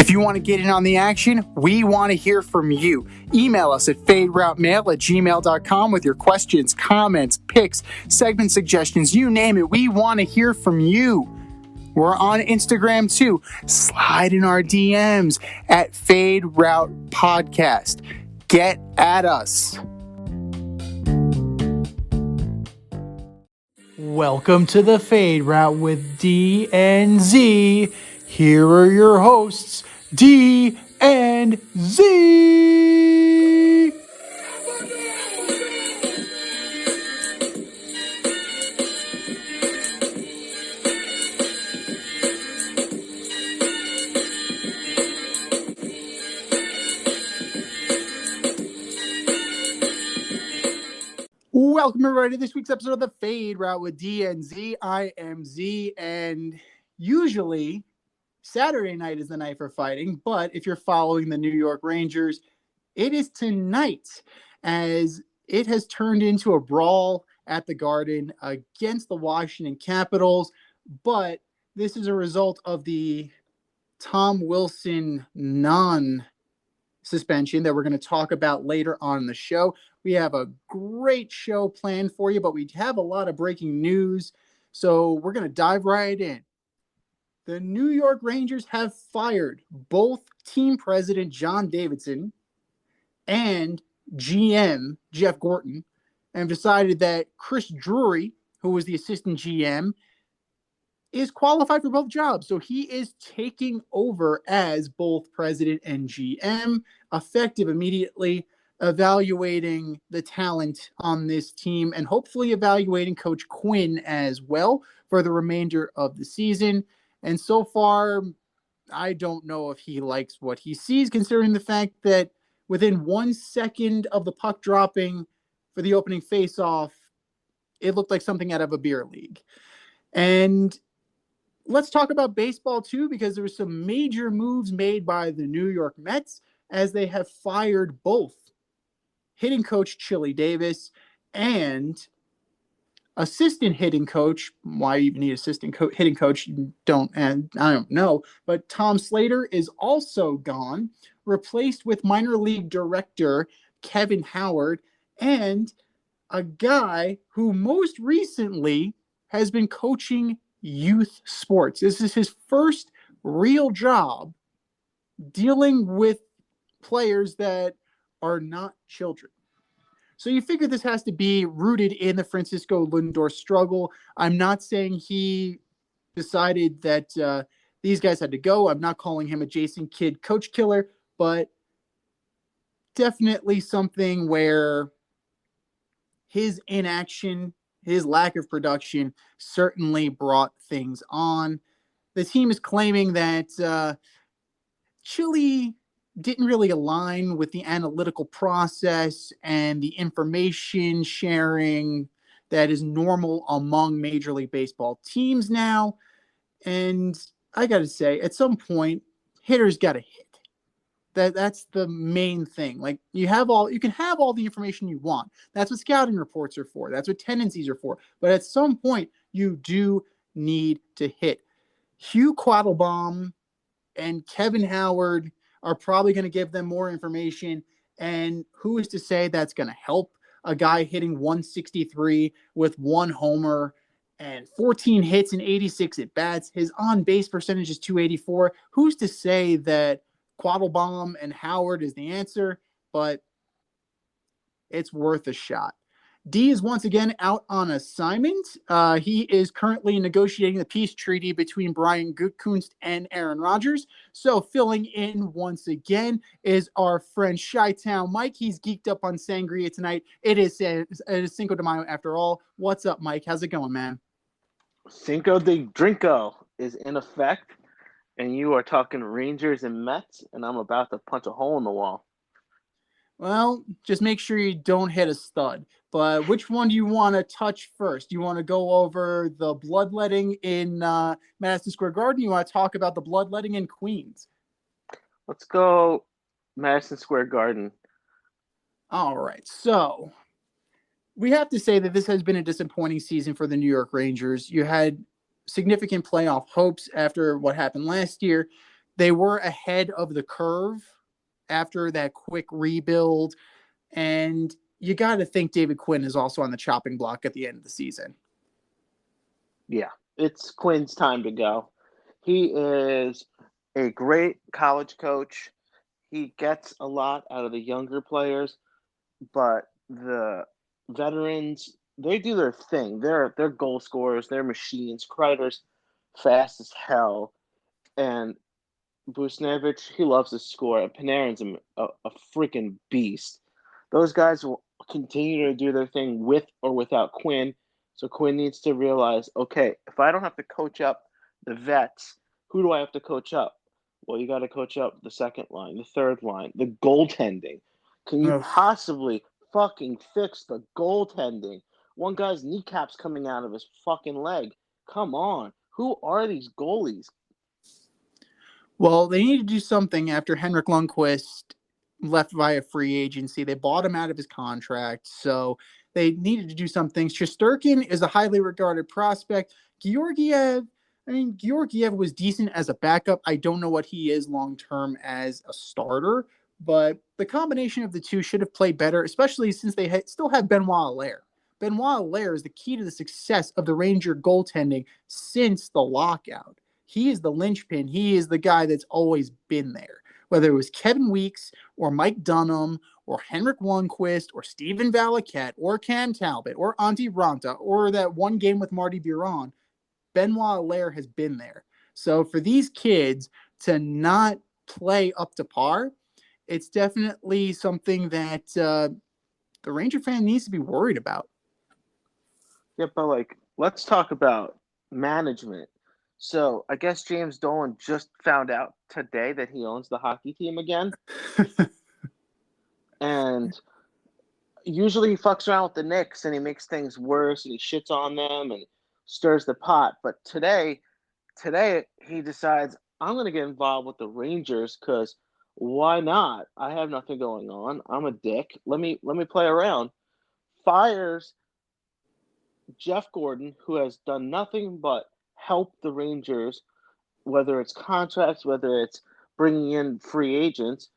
If you want to get in on the action, we want to hear from you. Email us at faderoutemail@gmail.com with your questions, comments, picks, segment suggestions, you name it. We want to hear from you. We're on Instagram too. Slide in our DMs at Fade Route Podcast. Get at us. Welcome to the Fade Route with D and Z. Here are your hosts, D and Z. Welcome everybody to this week's episode of the Fade Route with D and Z. I am Z, and usually Saturday night is the night for fighting, but if you're following the New York Rangers, it is tonight, as it has turned into a brawl at the Garden against the Washington Capitals. But this is a result of the Tom Wilson non-suspension that we're going to talk about later on in the show. We have a great show planned for you, but we have a lot of breaking news, so we're going to dive right in. The New York Rangers have fired both team president John Davidson and GM Jeff Gorton, and have decided that Chris Drury, who was the assistant GM, is qualified for both jobs. So he is taking over as both president and GM, effective immediately, evaluating the talent on this team and hopefully evaluating Coach Quinn as well for the remainder of the season. And so far, I don't know if he likes what he sees, considering the fact that within 1 second of the puck dropping for the opening faceoff, it looked like something out of a beer league. And let's talk about baseball too, because there were some major moves made by the New York Mets as they have fired both hitting coach Chili Davis and assistant hitting coach. Why even need assistant hitting coach? I don't know. But Tom Slater is also gone, replaced with minor league director Kevin Howard, and a guy who most recently has been coaching youth sports. This is his first real job dealing with players that are not children. So you figure this has to be rooted in the Francisco Lindor struggle. I'm not saying he decided that these guys had to go. I'm not calling him a Jason Kidd coach killer, but definitely something where his inaction, his lack of production certainly brought things on. The team is claiming that Chile didn't really align with the analytical process and the information sharing that is normal among Major League Baseball teams now. And I got to say, at some point, hitters got to hit. That's the main thing. Like you can have all the information you want. That's what scouting reports are for. That's what tendencies are for. But at some point, you do need to hit. Hugh Quattlebaum and Kevin Howard are probably going to give them more information. And who is to say that's going to help a guy hitting 163 with 1 homer and 14 hits and 86 at bats? His on-base percentage is .284. Who's to say that Quattlebaum and Howard is the answer? But it's worth a shot. D is once again out on assignment. He is currently negotiating the peace treaty between Brian Gutekunst and Aaron Rodgers. So filling in once again is our friend Chi-Town Mike. He's geeked up on sangria tonight. It is Cinco de Mayo after all. What's up, Mike? How's it going, man? Cinco de Drinko is in effect, and you are talking Rangers and Mets, and I'm about to punch a hole in the wall. Well, just make sure you don't hit a stud. But which one do you want to touch first? Do you want to go over the bloodletting in Madison Square Garden? You want to talk about the bloodletting in Queens? Let's go Madison Square Garden. All right. So we have to say that this has been a disappointing season for the New York Rangers. You had significant playoff hopes after what happened last year. they were ahead of the curve after that quick rebuild. And you got to think David Quinn is also on the chopping block at the end of the season. Yeah, it's Quinn's time to go. He is a great college coach. He gets a lot out of the younger players, but the veterans, they do their thing. They're goal scorers, they're machines. Kreider's fast as hell, and Busnevich, he loves to score. And Panarin's a freaking beast. Those guys will continue to do their thing with or without Quinn. So Quinn needs to realize, okay, if I don't have to coach up the vets, who do I have to coach up? Well, you got to coach up the second line, the third line, the goaltending. Can you Ugh. possibly fucking fix the goaltending? One guy's kneecap's coming out of his fucking leg. Come on. Who are these goalies? Well, they need to do something after Henrik Lundqvist left via free agency. They bought him out of his contract, so they needed to do something. Shesterkin is a highly regarded prospect. Georgiev was decent as a backup. I don't know what he is long term as a starter, but the combination of the two should have played better, especially since they still have Benoit Allaire. Benoit Allaire is the key to the success of the Ranger goaltending since the lockout. He is the linchpin. He is the guy that's always been there. Whether it was Kevin Weeks or Mike Dunham or Henrik Lundqvist or Steven Valiquette or Cam Talbot or Antti Ranta or that one game with Marty Biron, Benoit Allaire has been there. So for these kids to not play up to par, it's definitely something that the Ranger fan needs to be worried about. Yeah, but like, let's talk about management. So I guess James Dolan just found out today that he owns the hockey team again. And usually he fucks around with the Knicks and he makes things worse and he shits on them and stirs the pot. But today he decides I'm going to get involved with the Rangers because why not? I have nothing going on. I'm a dick. Let me play around. Fires Jeff Gordon, who has done nothing but help the Rangers, whether it's contracts, whether it's bringing in free agents,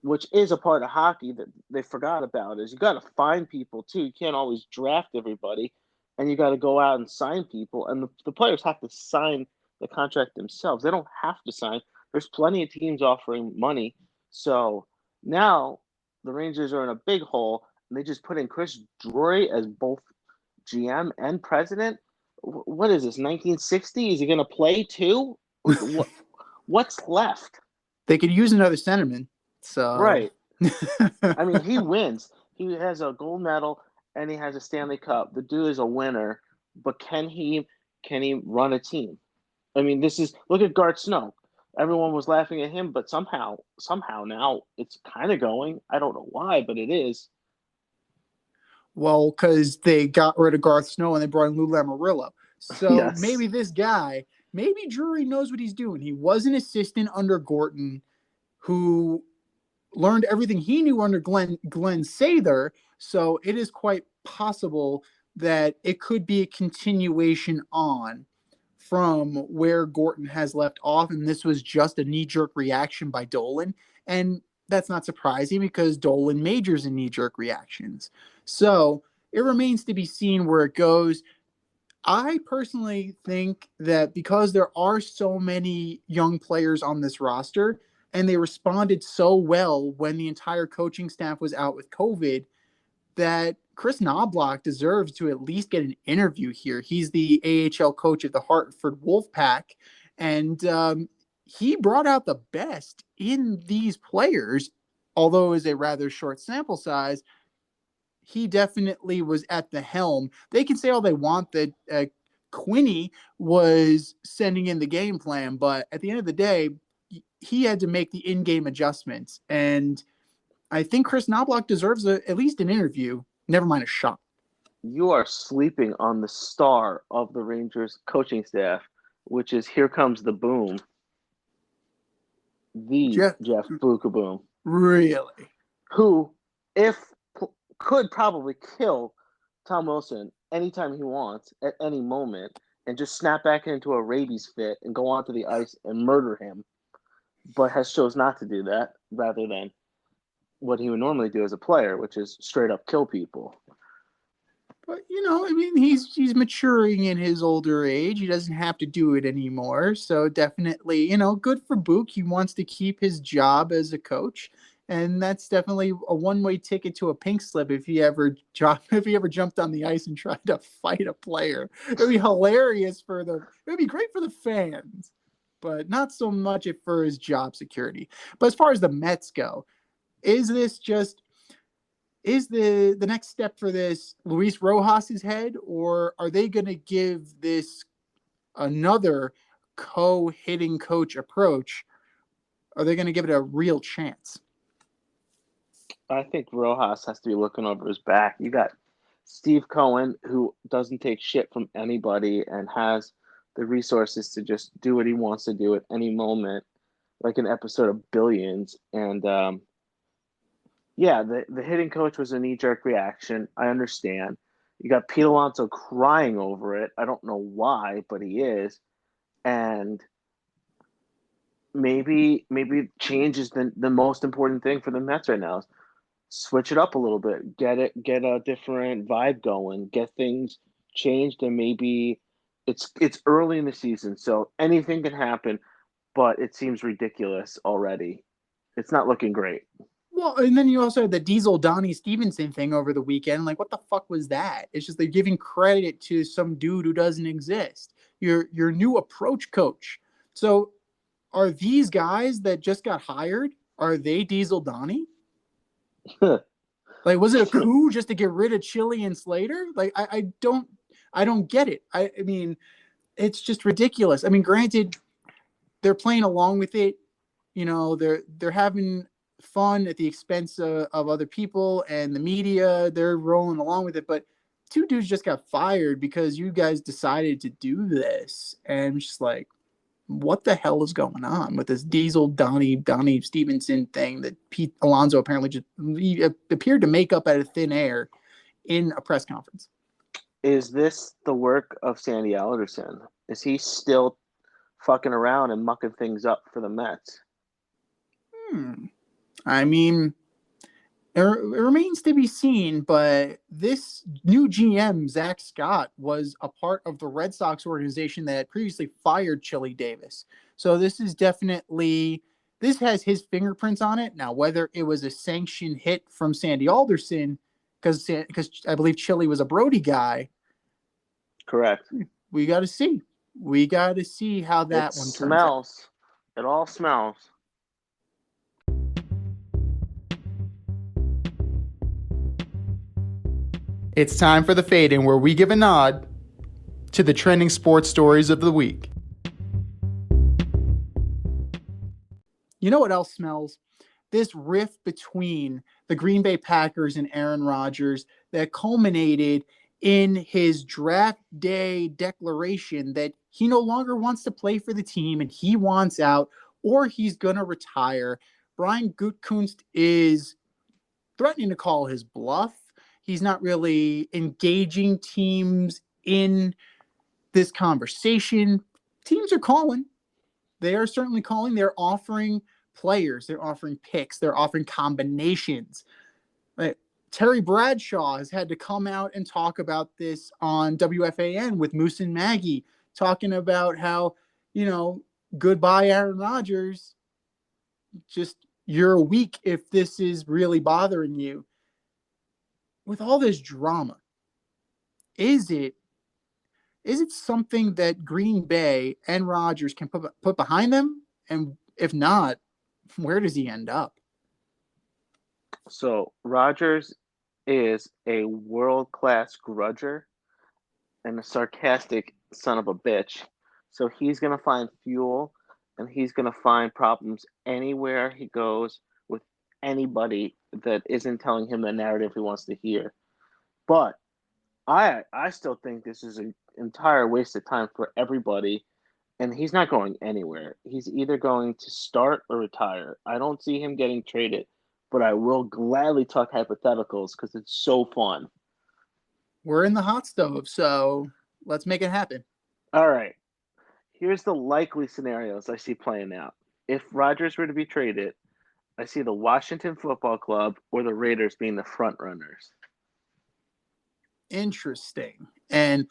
which is a part of hockey that they forgot about. Is you got to find people too. You can't always draft everybody, and you got to go out and sign people. And the players have to sign the contract themselves. They don't have to sign. There's plenty of teams offering money. So now the Rangers are in a big hole, and they just put in Chris Drury as both GM and president. What is this? 1960? Is he going to play too? Like what's left? They could use another centerman. So Right. I mean, he wins. He has a gold medal and he has a Stanley Cup. The dude is a winner, but can he run a team? I mean, this is look at Garth Snow. Everyone was laughing at him, but somehow now it's kind of going. I don't know why, but it is. well, because they got rid of Garth Snow and they brought in Lou Lamoriello. So Yes. maybe this guy, maybe Drury knows what he's doing. He was an assistant under Gorton who learned everything he knew under Glenn Sather. So it is quite possible that it could be a continuation on from where Gorton has left off. And this was just a knee jerk reaction by Dolan. And that's not surprising because Dolan majors in knee jerk reactions. So it remains to be seen where it goes. I personally think that because there are so many young players on this roster and they responded so well when the entire coaching staff was out with COVID, that Chris Knobloch deserves to at least get an interview here. He's the AHL coach of the Hartford Wolfpack, and he brought out the best in these players, although it was a rather short sample size. He definitely was at the helm. They can say all they want that Quinny was sending in the game plan, but at the end of the day, he had to make the in-game adjustments. And I think Chris Knobloch deserves at least an interview, never mind a shot. You are sleeping on the star of the Rangers coaching staff, which is here comes the boom, the Jeff, Jeff Bukaboom, really? who, if could probably kill Tom Wilson anytime he wants at any moment and just snap back into a rabies fit and go onto the ice and murder him. but has chose not to do that rather than what he would normally do as a player, which is straight up kill people. But I mean, he's maturing in his older age. He doesn't have to do it anymore. So definitely, good for Book. He wants to keep his job as a coach, and that's definitely a one-way ticket to a pink slip if he ever if he ever jumped on the ice and tried to fight a player. It'd be hilarious it'd be great for the fans, but not so much for his job security. But as far as the Mets go, is this just is the next step for this Luis Rojas's head, or are they going to give this another co-hitting coach approach? Are they going to give it a real chance? I think Rojas has to be looking over his back. You got Steve Cohen, who doesn't take shit from anybody and has the resources to just do what he wants to do at any moment, like an episode of Billions. And yeah, the hitting coach was a knee jerk reaction. I understand. You got Pete Alonso crying over it. I don't know why, but he is. And maybe change is the most important thing for the Mets right now. Switch it up a little bit, get a different vibe going, get things changed, and maybe it's early in the season, so anything can happen, but it seems ridiculous already. It's not looking great. Well, and then you also had the Diesel Donnie Stevenson thing over the weekend. Like, what the fuck was that? It's just they're giving credit to some dude who doesn't exist. Your new approach coach. So, are these guys that just got hired? Are they Diesel Donnie? Like, was it a coup just to get rid of Chili and Slater? Like, I don't get it. I mean, it's just ridiculous. I mean, granted, they're playing along with it. They're having fun at the expense of other people and the media. They're rolling along with it, but two dudes just got fired because you guys decided to do this, and it's just like, what the hell is going on with this Diesel Donnie Stevenson thing that Pete Alonso apparently just appeared to make up out of thin air in a press conference? Is this the work of Sandy Alderson? Is he still fucking around and mucking things up for the Mets? I mean, it remains to be seen, but this new GM, Zach Scott, was a part of the Red Sox organization that had previously fired Chili Davis. So this has his fingerprints on it. Now, whether it was a sanctioned hit from Sandy Alderson, because I believe Chili was a Brody guy, Correct. we got to see. We got to see how It that one turns out. smells. It all smells. It's time for the fade in, where we give a nod to the trending sports stories of the week. You know what else smells? This rift between the Green Bay Packers and Aaron Rodgers that culminated in his draft day declaration that he no longer wants to play for the team and he wants out, or he's going to retire. Brian Gutekunst is threatening to call his bluff. He's not really engaging teams in this conversation. Teams are calling. They are certainly calling. They're offering players. They're offering picks. They're offering combinations. Like, Terry Bradshaw has had to come out and talk about this on WFAN with Moose and Maggie, talking about how, goodbye, Aaron Rodgers. Just, you're weak if this is really bothering you. With all this drama, is it something that Green Bay and Rodgers can put behind them? And if not, where does he end up? So Rodgers is a world-class grudger and a sarcastic son of a bitch. So he's going to find fuel and he's going to find problems anywhere he goes with anybody that isn't telling him the narrative he wants to hear. But I still think this is an entire waste of time for everybody, and he's not going anywhere. He's either going to start or retire. I don't see him getting traded, but I will gladly talk hypotheticals because it's so fun. We're in the hot stove, so let's make it happen. All right, here's the likely scenarios I see playing out. If Rodgers were to be traded, I see the Washington Football Club or the Raiders being the front runners. Interesting. And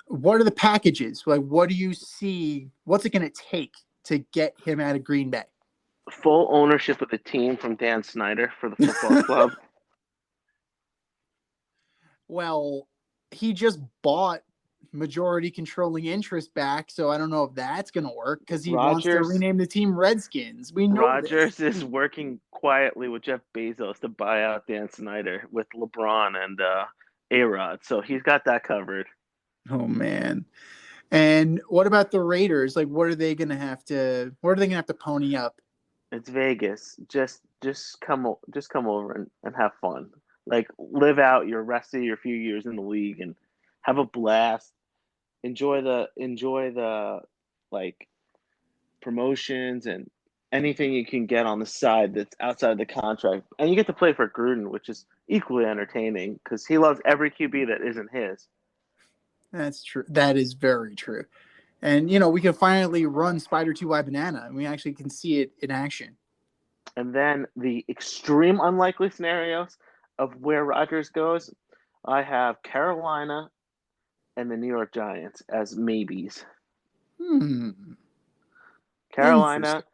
what are the packages? Like, what do you see? What's it going to take to get him out of Green Bay? Full ownership of the team from Dan Snyder for the football club. Well, he just bought majority controlling interest back, so I don't know if that's going to work because he wants to Rodgers rename the team Redskins. We know this. Rodgers is working quietly with Jeff Bezos to buy out Dan Snyder with LeBron and A-Rod, so he's got that covered. Oh man. And what about the Raiders? Like, what are they going to have to? What are they going to have to pony up? It's Vegas. Just come over and have fun. Like live out your rest of your few years in the league and have a blast. Enjoy the like promotions and anything you can get on the side that's outside of the contract. And you get to play for Gruden, which is equally entertaining because he loves every QB that isn't his. That's true. That is very true. And we can finally run Spider 2Y Banana, and we actually can see it in action. And then the extreme unlikely scenarios of where Rodgers goes, I have Carolina and the New York Giants as maybes. Hmm. Carolina, Interesting.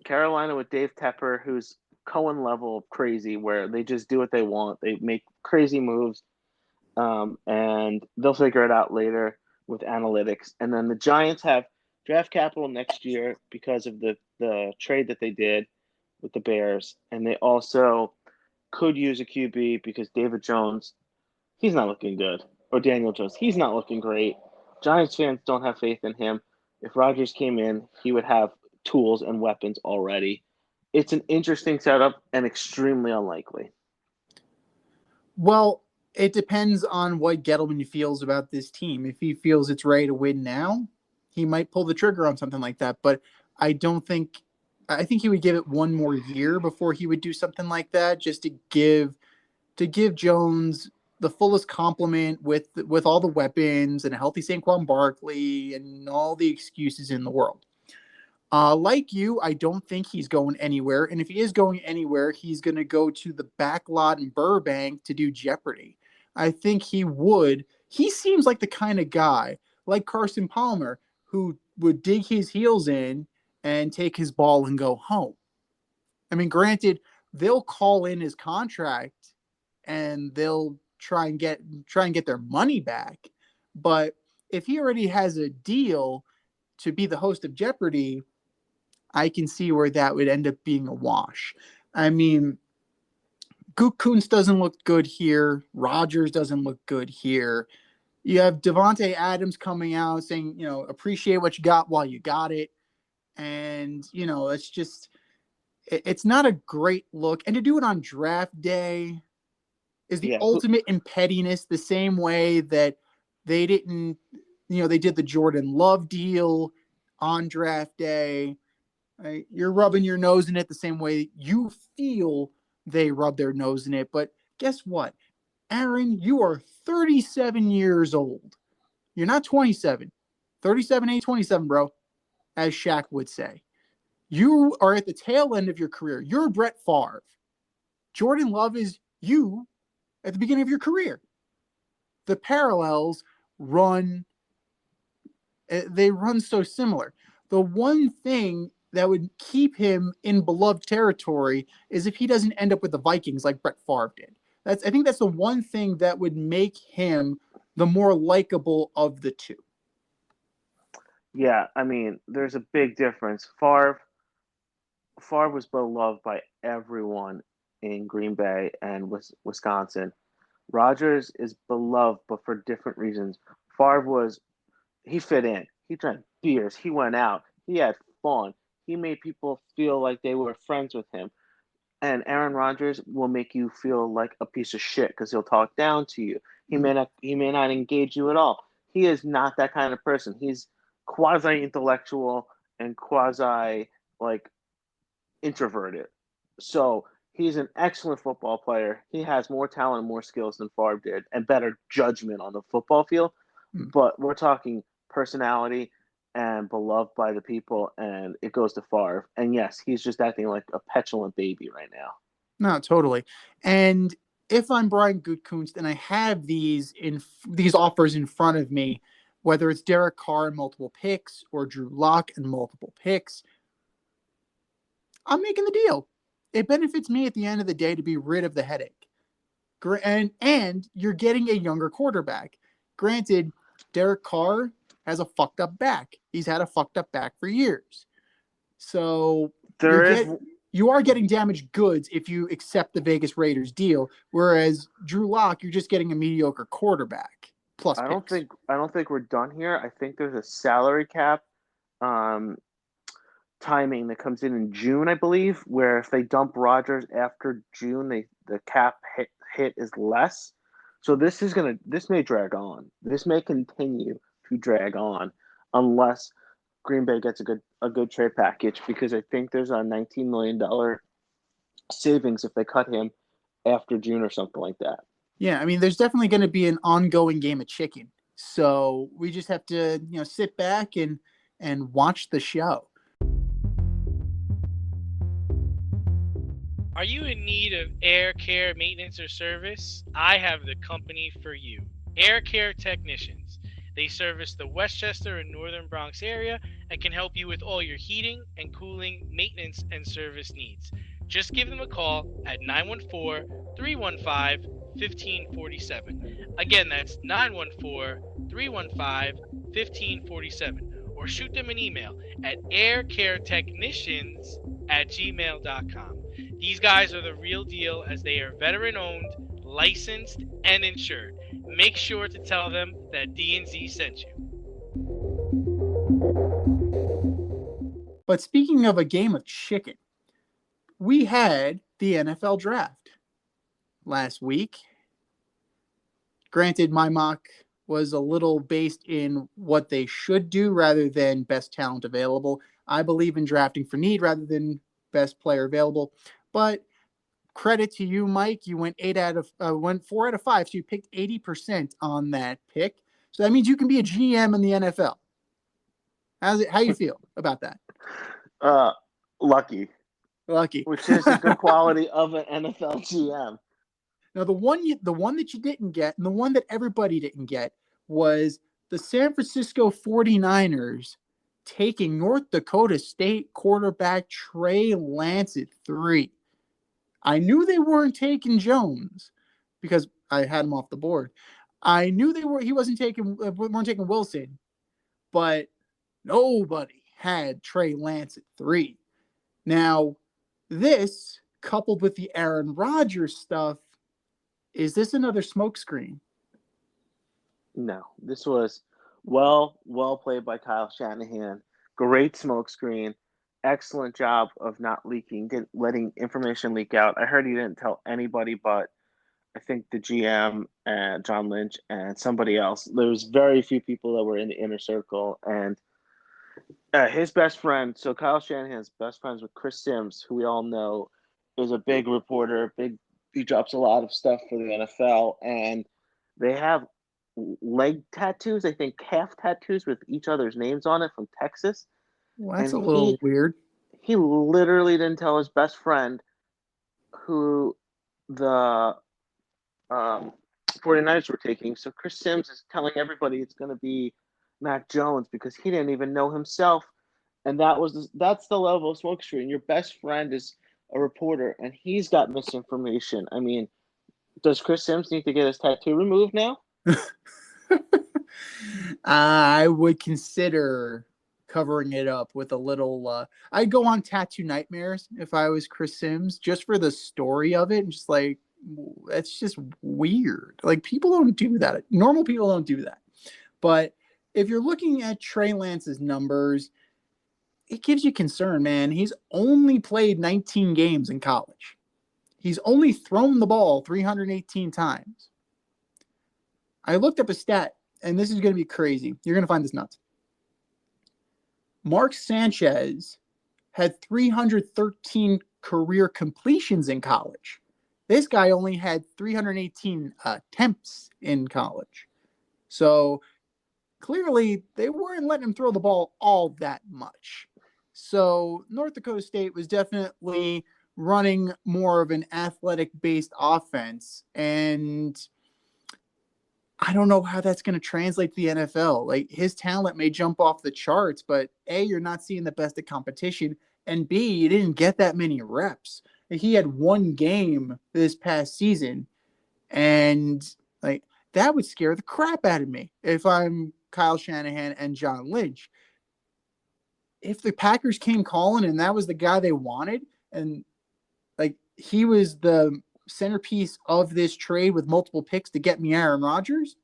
Carolina with Dave Tepper, who's Cohen level of crazy, where they just do what they want. They make crazy moves, and they'll figure it out later with analytics. And then the Giants have draft capital next year because of the trade that they did with the Bears, and they also could use a QB because David Jones, he's not looking good, or Daniel Jones, he's not looking great. Giants fans don't have faith in him. If Rodgers came in, he would have tools and weapons already. It's an interesting setup and extremely unlikely. Well, it depends on what Gettleman feels about this team. If he feels it's ready to win now, he might pull the trigger on something like that. But I don't think. I think he would give it one more year before he would do something like that, just to give Jones the fullest complement with all the weapons and a healthy Saquon Barkley and all the excuses in the world. Like you, I don't think he's going anywhere. And if he is going anywhere, he's going to go to the back lot in Burbank to do Jeopardy. I think he would. He seems like the kind of guy, like Carson Palmer, who would dig his heels in and take his ball and go home. I mean, granted, they'll call in his contract and they'll try and get their money back. But if he already has a deal to be the host of Jeopardy, I can see where that would end up being a wash. I mean, Coons doesn't look good here. Rogers doesn't look good here. You have Devonte Adams coming out saying, appreciate what you got while you got it. And, it's just, it's not a great look. And to do it on draft day is the Yeah, ultimate in pettiness, the same way that they didn't, they did the Jordan Love deal on draft day. Right? You're rubbing your nose in it the same way you feel they rub their nose in it. But guess what? Aaron, you are 37 years old. You're not 27. 37 ain't 27, bro, as Shaq would say. You are at the tail end of your career. You're Brett Favre. Jordan Love is you at the beginning of your career. The parallels run, they run so similar. The one thing that would keep him in beloved territory is if he doesn't end up with the Vikings like Brett Favre did. I think that's the one thing that would make him the more likable of the two. yeah. I mean, there's a big difference. Favre was beloved by everyone in Green Bay and Wisconsin. Rodgers is beloved, but for different reasons. Favre he fit in. He drank beers. He went out. He had fun. He made people feel like they were friends with him. And Aaron Rodgers will make you feel like a piece of shit because he'll talk down to you. He may not engage you at all. He is not that kind of person. He's quasi intellectual and quasi like introverted. So he's an excellent football player. He has more talent and more skills than Favre did and better judgment on the football field. Hmm. But we're talking personality. and beloved by the people, and it goes to Favre. And yes, he's just acting like a petulant baby right now. No, totally. And if I'm Brian Gutekunst and I have these offers in front of me, whether it's Derek Carr and multiple picks or Drew Lock and multiple picks, I'm making the deal. It benefits me at the end of the day to be rid of the headache. And you're getting a younger quarterback. Granted, Derek Carr has a fucked up back. He's had a fucked up back for years. So There is you are getting damaged goods if you accept the Vegas Raiders deal. Whereas Drew Lock, you're just getting a mediocre quarterback plus picks. I don't think we're done here. I think there's a salary cap um, timing that comes in June, I believe, where if they dump Rodgers after June, the cap hit is less. So this may drag on. This may continue to drag on unless Green Bay gets a good trade package, because I think there's a $19 million savings if they cut him after June or something like that. Yeah, I mean, there's definitely going to be an ongoing game of chicken. So we just have to, sit back and watch the show. Are you in need of air care maintenance or service? I have the company for you. Air Care Technicians. They service the Westchester and Northern Bronx area and can help you with all your heating and cooling, maintenance, and service needs. Just give them a call at 914-315-1547. Again, that's 914-315-1547. Or shoot them an email at aircaretechnicians@gmail.com. These guys are the real deal, as they are veteran-owned, licensed, and insured. Make sure to tell them that D&Z sent you. But speaking of a game of chicken, we had the NFL draft last week. Granted, my mock was a little based in what they should do rather than best talent available. I believe in drafting for need rather than best player available. But credit to you, Mike. You went 4 out of 5, so you picked 80% on that pick. So that means you can be a GM in the NFL. How you feel about that? Lucky, Lucky. which is a good quality of an NFL GM. Now, the one that you didn't get, and the one that everybody didn't get, was the San Francisco 49ers taking North Dakota State quarterback Trey Lance at 3. I knew they weren't taking Jones because I had him off the board. I knew he weren't taking Wilson, but nobody had Trey Lance at 3. Now, this coupled with the Aaron Rodgers stuff, is this another smokescreen? No, this was well played by Kyle Shanahan. Great smokescreen. Excellent job of not letting information leak out. I heard he didn't tell anybody but I think the GM and John Lynch and somebody else. There was very few people that were in the inner circle, and his best friend. So Kyle Shanahan's best friends with Chris Sims, who we all know is a big reporter. He drops a lot of stuff for the NFL, and they have leg tattoos. I think calf tattoos with each other's names on it from Texas. Well, that's a little weird. He literally didn't tell his best friend who the 49ers were taking. So Chris Sims is telling everybody it's going to be Mac Jones because he didn't even know himself. And that's the level of smokescreen. Your best friend is a reporter, and he's got misinformation. I mean, does Chris Sims need to get his tattoo removed now? I would consider covering it up with a little I'd go on Tattoo Nightmares if I was Chris Sims, just for the story of it, and just like, that's just weird. Like, people don't do that. Normal people don't do that. But if you're looking at Trey Lance's numbers, it gives you concern, man. He's only played 19 games in college. He's only thrown the ball 318 times. I looked up a stat, and this is going to be crazy. You're going to find this nuts. Mark Sanchez had 313 career completions in college. This guy only had 318 attempts in college. So clearly they weren't letting him throw the ball all that much. So North Dakota State was definitely running more of an athletic based offense. And I don't know how that's going to translate to the NFL. Like his talent may jump off the charts, but A, you're not seeing the best of competition. And B, you didn't get that many reps. He had one game this past season, and like that would scare the crap out of me if I'm Kyle Shanahan and John Lynch. If the Packers came calling and that was the guy they wanted, and like he was the centerpiece of this trade with multiple picks to get me Aaron Rodgers,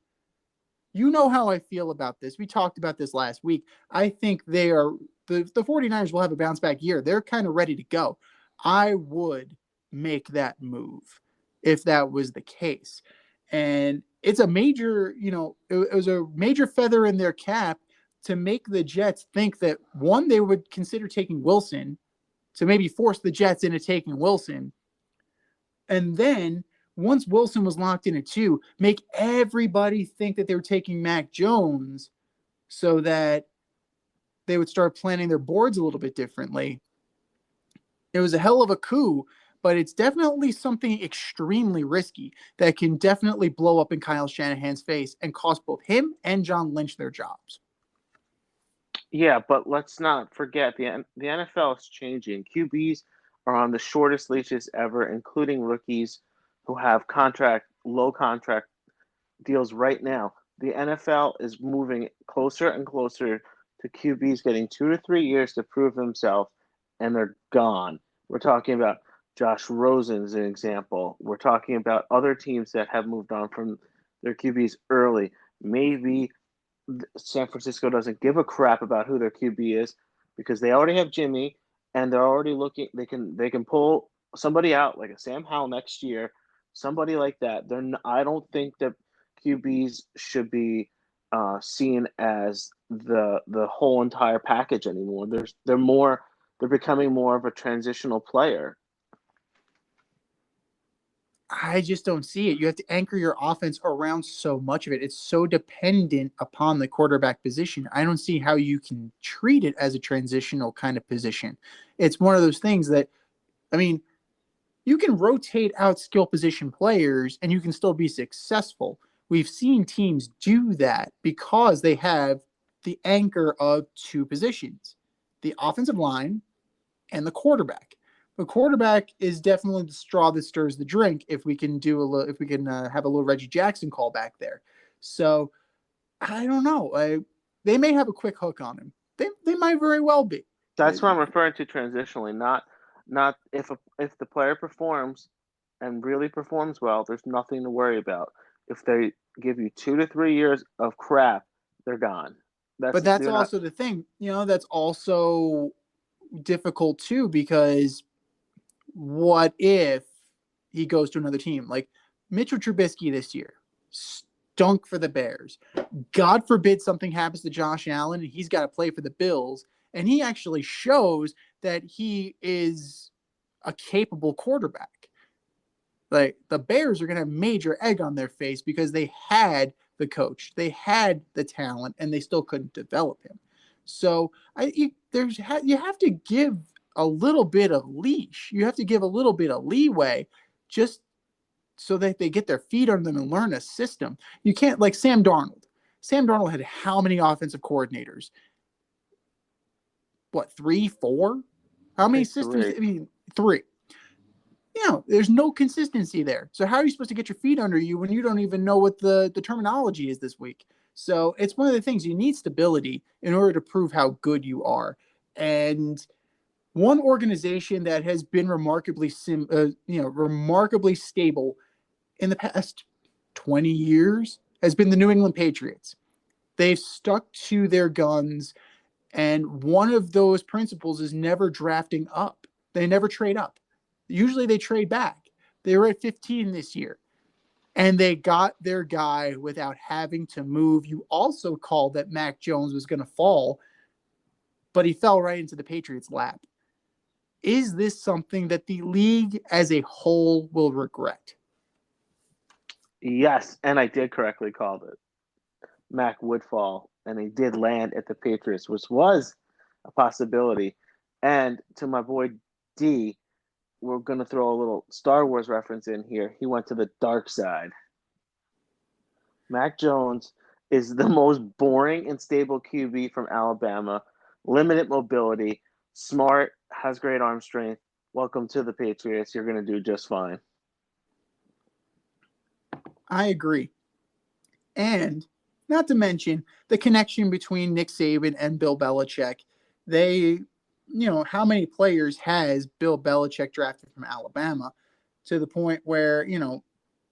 you know how I feel about this. We talked about this last week. I think the 49ers will have a bounce back year. They're kind of ready to go. I would make that move if that was the case. And it's a major, it was a major feather in their cap to make the Jets think that one, they would consider taking Wilson, to maybe force the Jets into taking Wilson. And then once Wilson was locked in at 2, make everybody think that they were taking Mac Jones so that they would start planning their boards a little bit differently. It was a hell of a coup, but it's definitely something extremely risky that can definitely blow up in Kyle Shanahan's face and cost both him and John Lynch their jobs. Yeah, but let's not forget the NFL is changing. QBs are on the shortest leashes ever, including rookies who have low contract deals right now. The NFL is moving closer and closer to QBs getting 2 to 3 years to prove themselves, and they're gone. We're talking about Josh Rosen as an example. We're talking about other teams that have moved on from their QBs early. Maybe San Francisco doesn't give a crap about who their QB is because they already have Jimmy and they're already looking. They can pull somebody out like a Sam Howell next year, somebody like that. I don't think that QBs should be seen as the whole entire package anymore. They're becoming more of a transitional player. I just don't see it. You have to anchor your offense around so much of it. It's so dependent upon the quarterback position. I don't see how you can treat it as a transitional kind of position. It's one of those things that, I mean, you can rotate out skill position players and you can still be successful. We've seen teams do that because they have the anchor of 2 positions, the offensive line and the quarterback. The quarterback is definitely the straw that stirs the drink. If we can have a little Reggie Jackson call back there. So I don't know. They may have a quick hook on him. They might very well be. That's what I'm referring to transitionally, not if the player performs and really performs well, there's nothing to worry about. If they give you 2 to 3 years of crap, they're gone. That's also the thing. That's also difficult too, because what if he goes to another team? Like Mitchell Trubisky this year stunk for the Bears. God forbid something happens to Josh Allen and he's got to play for the Bills. And he actually shows that he is a capable quarterback. Like the Bears are going to have major egg on their face because they had the coach, they had the talent, and they still couldn't develop him. So you have to give a little bit of leash. You have to give a little bit of leeway just so that they get their feet under them and learn a system. You can't, like Sam Darnold. Sam Darnold had how many offensive coordinators? What, 3, 4? How many systems? 3. I mean, 3. There's no consistency there. So how are you supposed to get your feet under you when you don't even know what the terminology is this week? So it's one of the things, you need stability in order to prove how good you are. And one organization that has been remarkably stable in the past 20 years has been the New England Patriots. They've stuck to their guns, and one of those principles is never drafting up. They never trade up. Usually they trade back. They were at 15 this year, and they got their guy without having to move. You also called that Mac Jones was going to fall, but he fell right into the Patriots' lap. Is this something that the league as a whole will regret? Yes, and I did correctly call it. Mac would fall and he did land at the Patriots, which was a possibility. And to my boy D, we're going to throw a little Star Wars reference in here. He went to the dark side. Mac Jones is the most boring and stable QB from Alabama. Limited mobility, smart, has great arm strength. Welcome to the Patriots. You're going to do just fine. I agree. And not to mention the connection between Nick Saban and Bill Belichick. They, how many players has Bill Belichick drafted from Alabama to the point where,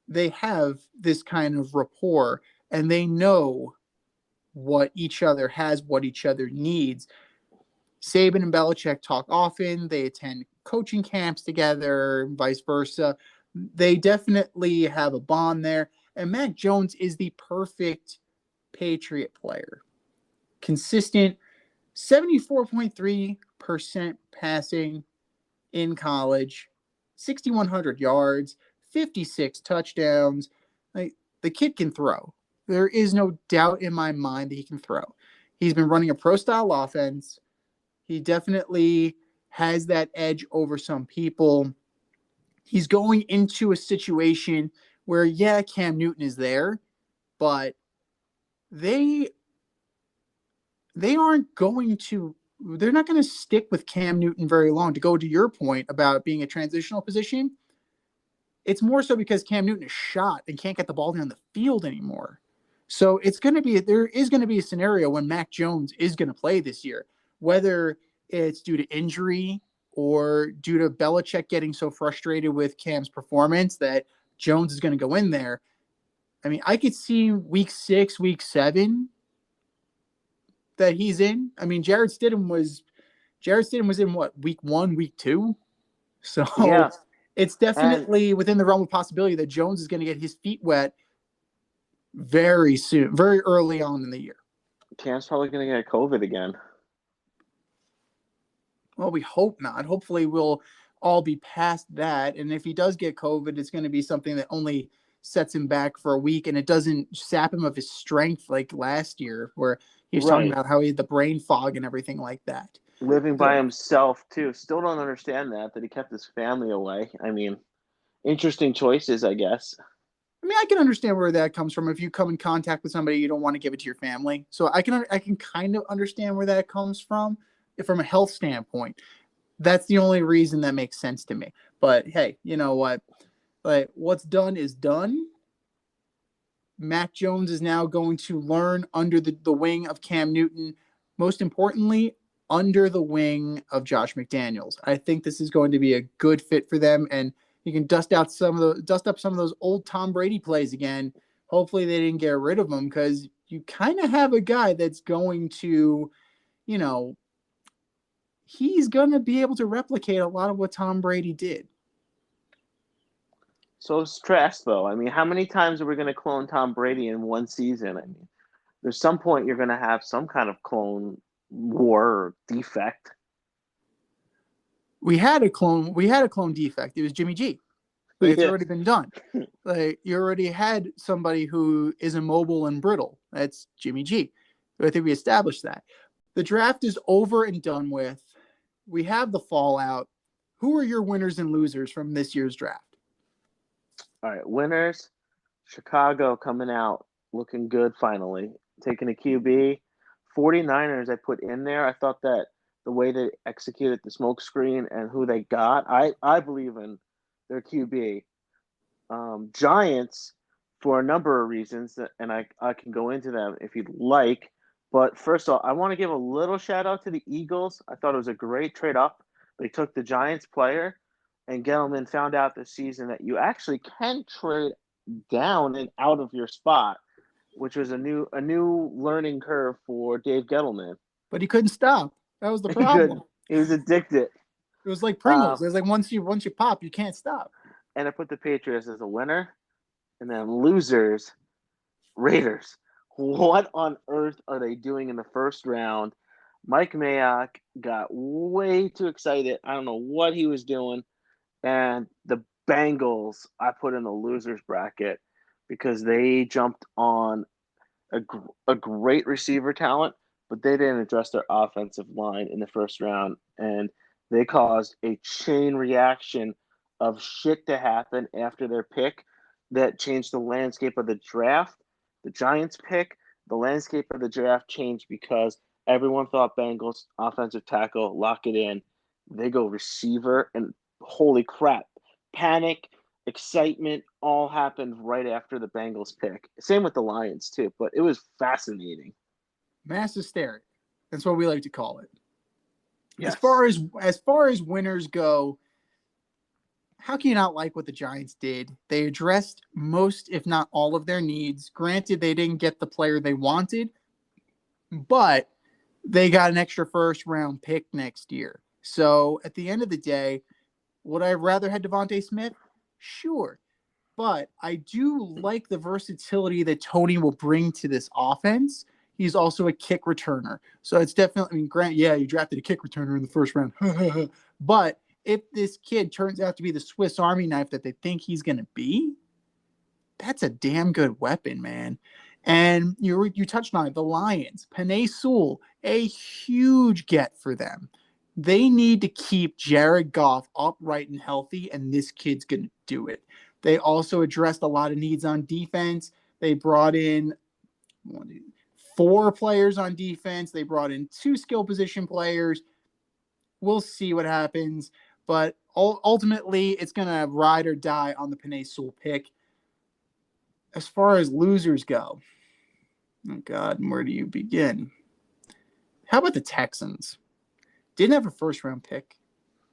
they have this kind of rapport and they know what each other has, what each other needs. Saban and Belichick talk often. They attend coaching camps together, and vice versa. They definitely have a bond there. And Mac Jones is the perfect Patriot player. Consistent 74.3% passing in college, 6,100 yards, 56 touchdowns. Like, the kid can throw. There is no doubt in my mind that he can throw. He's been running a pro-style offense. He definitely has that edge over some people. He's going into a situation where, yeah, Cam Newton is there, but they're not going to stick with Cam Newton very long. To go to your point about being a transitional position, it's more so because Cam Newton is shot and can't get the ball down the field anymore. So there is going to be a scenario when Mac Jones is going to play this year, whether it's due to injury or due to Belichick getting so frustrated with Cam's performance that Jones is going to go in there. I mean, I could see week 6, week 7 that he's in. I mean, Jarrett Stidham was in what, week 1, week 2? So Yeah. It's definitely within the realm of possibility that Jones is going to get his feet wet very soon, very early on in the year. Cam's probably going to get COVID again. Well, we hope not. Hopefully we'll all be past that. And if he does get COVID, it's going to be something that only sets him back for a week and it doesn't sap him of his strength like last year where he was talking about how he had the brain fog and everything like that. Living by himself, too. Still don't understand that he kept his family away. I mean, interesting choices, I guess. I mean, I can understand where that comes from. If you come in contact with somebody, you don't want to give it to your family. So I can kind of understand where that comes from a health standpoint. That's the only reason that makes sense to me. But hey, you know what? Like, what's done is done. Mac Jones is now going to learn under the wing of Cam Newton. Most importantly, under the wing of Josh McDaniels. I think this is going to be a good fit for them, and you can dust up some of those old Tom Brady plays again. Hopefully they didn't get rid of them because you kind of have a guy that's going to, he's going to be able to replicate a lot of what Tom Brady did. So stressed, though. I mean, how many times are we going to clone Tom Brady in one season? I mean, there's some point you're going to have some kind of clone war or defect. We had a clone defect. It was Jimmy G. Like, it's already been done. Like, you already had somebody who is immobile and brittle. That's Jimmy G. I think we established that. The draft is over and done with. We have the fallout. Who are your winners and losers from this year's draft? All right, winners. Chicago coming out looking good finally. Taking a QB. 49ers I put in there. I thought that the way they executed the smoke screen and who they got, I believe in their QB. Giants, for a number of reasons, and I can go into them if you'd like. But first of all, I want to give a little shout out to the Eagles. I thought it was a great trade up. They took the Giants player, and Gettleman found out this season that you actually can trade down and out of your spot, which was a new learning curve for Dave Gettleman. But he couldn't stop. That was the problem. He was addicted. It was like Pringles. It was like once you pop, you can't stop. And I put the Patriots as a winner, and then losers, Raiders. What on earth are they doing in the first round? Mike Mayock got way too excited. I don't know what he was doing. And the Bengals, I put in the losers bracket because they jumped on a great receiver talent, but they didn't address their offensive line in the first round, and they caused a chain reaction of shit to happen after their pick that changed the landscape of the draft. The Giants pick, the landscape of the draft changed because everyone thought Bengals offensive tackle, lock it in. They go receiver, and holy crap, panic, excitement all happened right after the Bengals pick. Same with the Lions too, but it was fascinating. Mass hysteria. That's what we like to call it. Yes. As far as winners go, how can you not like what the Giants did? They addressed most, if not all, of their needs. Granted, they didn't get the player they wanted, but they got an extra first round pick next year. So at the end of the day, would I have rather had Devontae Smith? Sure. But I do like the versatility that Tony will bring to this offense. He's also a kick returner. So it's definitely, I mean, Grant, yeah, you drafted a kick returner in the first round. But if this kid turns out to be the Swiss Army knife that they think he's going to be, that's a damn good weapon, man. And you touched on it, the Lions, Penei Sewell, a huge get for them. They need to keep Jared Goff upright and healthy, and this kid's going to do it. They also addressed a lot of needs on defense. They brought in 4 players on defense. They brought in 2 skill position players. We'll see what happens. But ultimately, it's going to ride or die on the Penei Sewell pick. As far as losers go, oh God, where do you begin? How about the Texans? Didn't have a first round pick.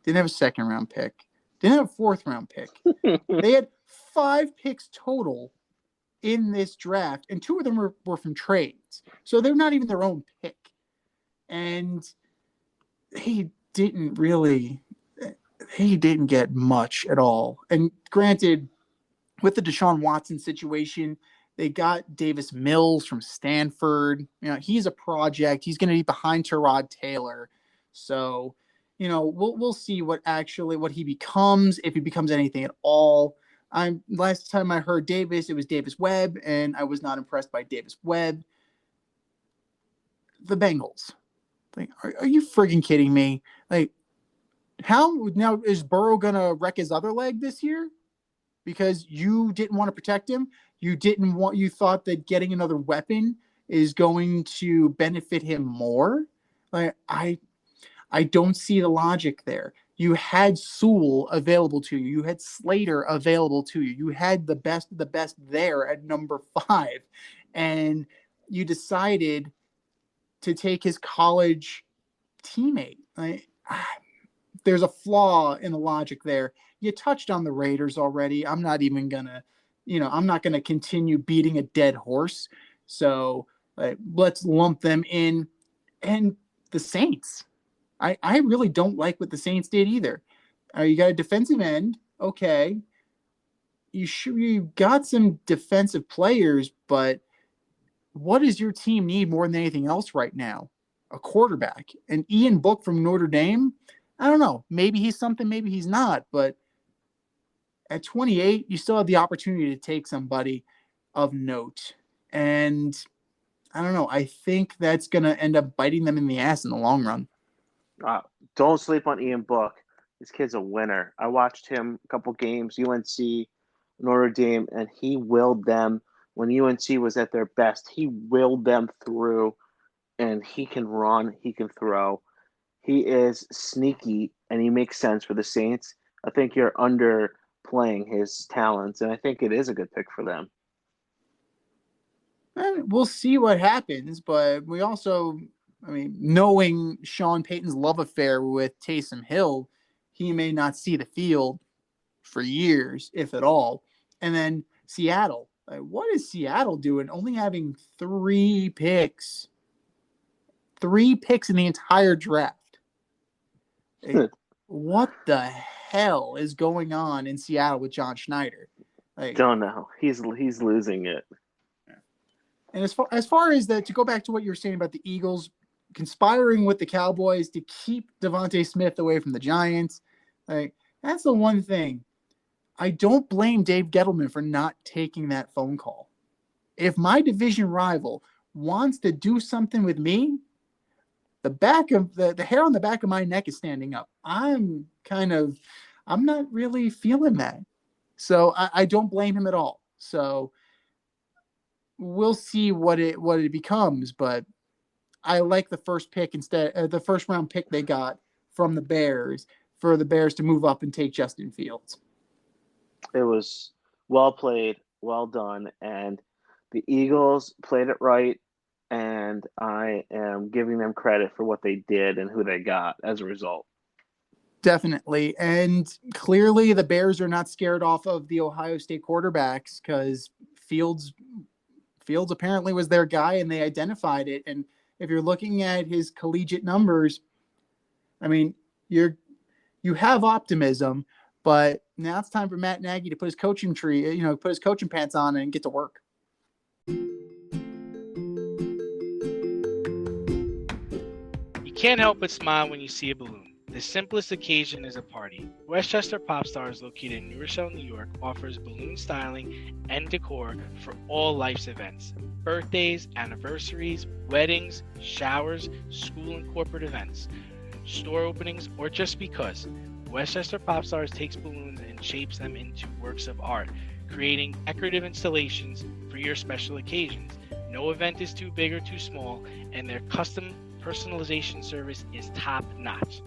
Didn't have a second round pick. Didn't have a fourth round pick. They had 5 picks total in this draft, and 2 of them were from trades. So they're not even their own pick. And he didn't get much at all. And granted, with the Deshaun Watson situation, they got Davis Mills from Stanford. You know, he's a project. He's going to be behind Tyrod Taylor. So, you know, we'll see what he becomes, if he becomes anything at all. Last time I heard Davis, it was Davis Webb, and I was not impressed by Davis Webb. The Bengals. Like, are you friggin' kidding me? Like, how now is Burrow gonna wreck his other leg this year? Because you didn't want to protect him. You thought that getting another weapon is going to benefit him more. Like, I don't see the logic there. You had Sewell available to you. You had Slater available to you. You had the best of the best there at number 5. And you decided to take his college teammate. There's a flaw in the logic there. You touched on the Raiders already. I'm not going to continue beating a dead horse. So let's lump them in. And the Saints. I really don't like what the Saints did either. You got a defensive end. Okay. You got some defensive players, but what does your team need more than anything else right now? A quarterback. And Ian Book from Notre Dame, I don't know. Maybe he's something, maybe he's not. But at 28, you still have the opportunity to take somebody of note. And I don't know. I think that's going to end up biting them in the ass in the long run. Don't sleep on Ian Book. This kid's a winner. I watched him a couple games, UNC, Notre Dame, and he willed them. When UNC was at their best, he willed them through, and he can run, he can throw. He is sneaky, and he makes sense for the Saints. I think you're underplaying his talents, and I think it is a good pick for them. We'll see what happens, but we also, knowing Sean Payton's love affair with Taysom Hill, he may not see the field for years, if at all. And then Seattle. What is Seattle doing? Only having 3 picks. 3 picks in the entire draft. What the hell is going on in Seattle with John Schneider? Don't know. He's losing it. And as far as that, to go back to what you were saying about the Eagles conspiring with the Cowboys to keep Devontae Smith away from the Giants, that's the one thing. I don't blame Dave Gettleman for not taking that phone call. if my division rival wants to do something with me, the back of the hair on the back of my neck is standing up. I'm not really feeling that. So I don't blame him at all. So we'll see what it becomes, but I like the first pick instead, the first round pick they got from the Bears for the Bears to move up and take Justin Fields. It was well played, well done, and the Eagles played it right. And I am giving them credit for what they did and who they got as a result. Definitely. And clearly the Bears are not scared off of the Ohio State quarterbacks because Fields apparently was their guy and they identified it. And if you're looking at his collegiate numbers, I mean, you have optimism, but now it's time for Matt Nagy to put his coaching pants on and get to work. You can't help but smile when you see a balloon. The simplest occasion is a party. Westchester Pop Stars, located in New Rochelle, New York, offers balloon styling and decor for all life's events. Birthdays, anniversaries, weddings, showers, school and corporate events, store openings, or just because. Westchester Pop Stars takes balloons and shapes them into works of art, creating decorative installations for your special occasions. No event is too big or too small, and their custom personalization service is top-notch.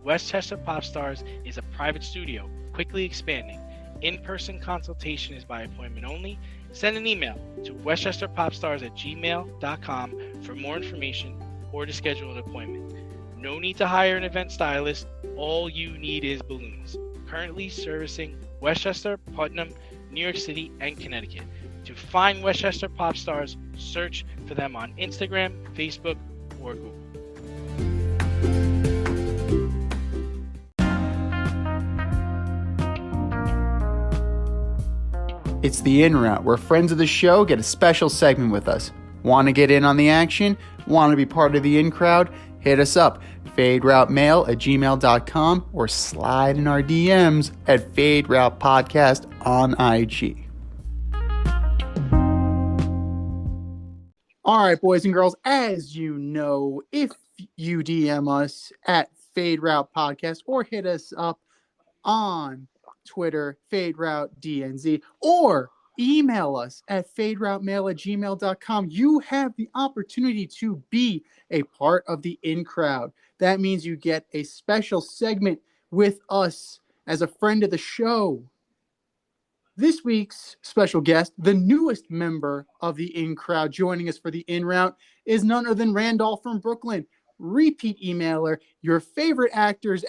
Westchester Pop Stars is a private studio, quickly expanding. In-person consultation is by appointment only. Send an email to westchesterpopstars@gmail.com for more information or to schedule an appointment. No need to hire an event stylist. All you need is balloons. Currently servicing Westchester, Putnam, New York City, and Connecticut. To find Westchester Pop Stars, search for them on Instagram, Facebook, or Google. It's the In Route, where friends of the show get a special segment with us. Want to get in on the action? Want to be part of the in crowd? Hit us up, faderoutemail@gmail.com, or slide in our DMs at Fade Route Podcast on IG. All right, boys and girls, as you know, if you DM us at Fade Route Podcast or hit us up on Twitter, Fade Route DNZ, or email us at faderoutemail@gmail.com, you have the opportunity to be a part of the in crowd. That means you get a special segment with us as a friend of the show. This week's special guest, the newest member of the in crowd, joining us for the in route, is none other than Randolph from Brooklyn, repeat emailer, your favorite actor's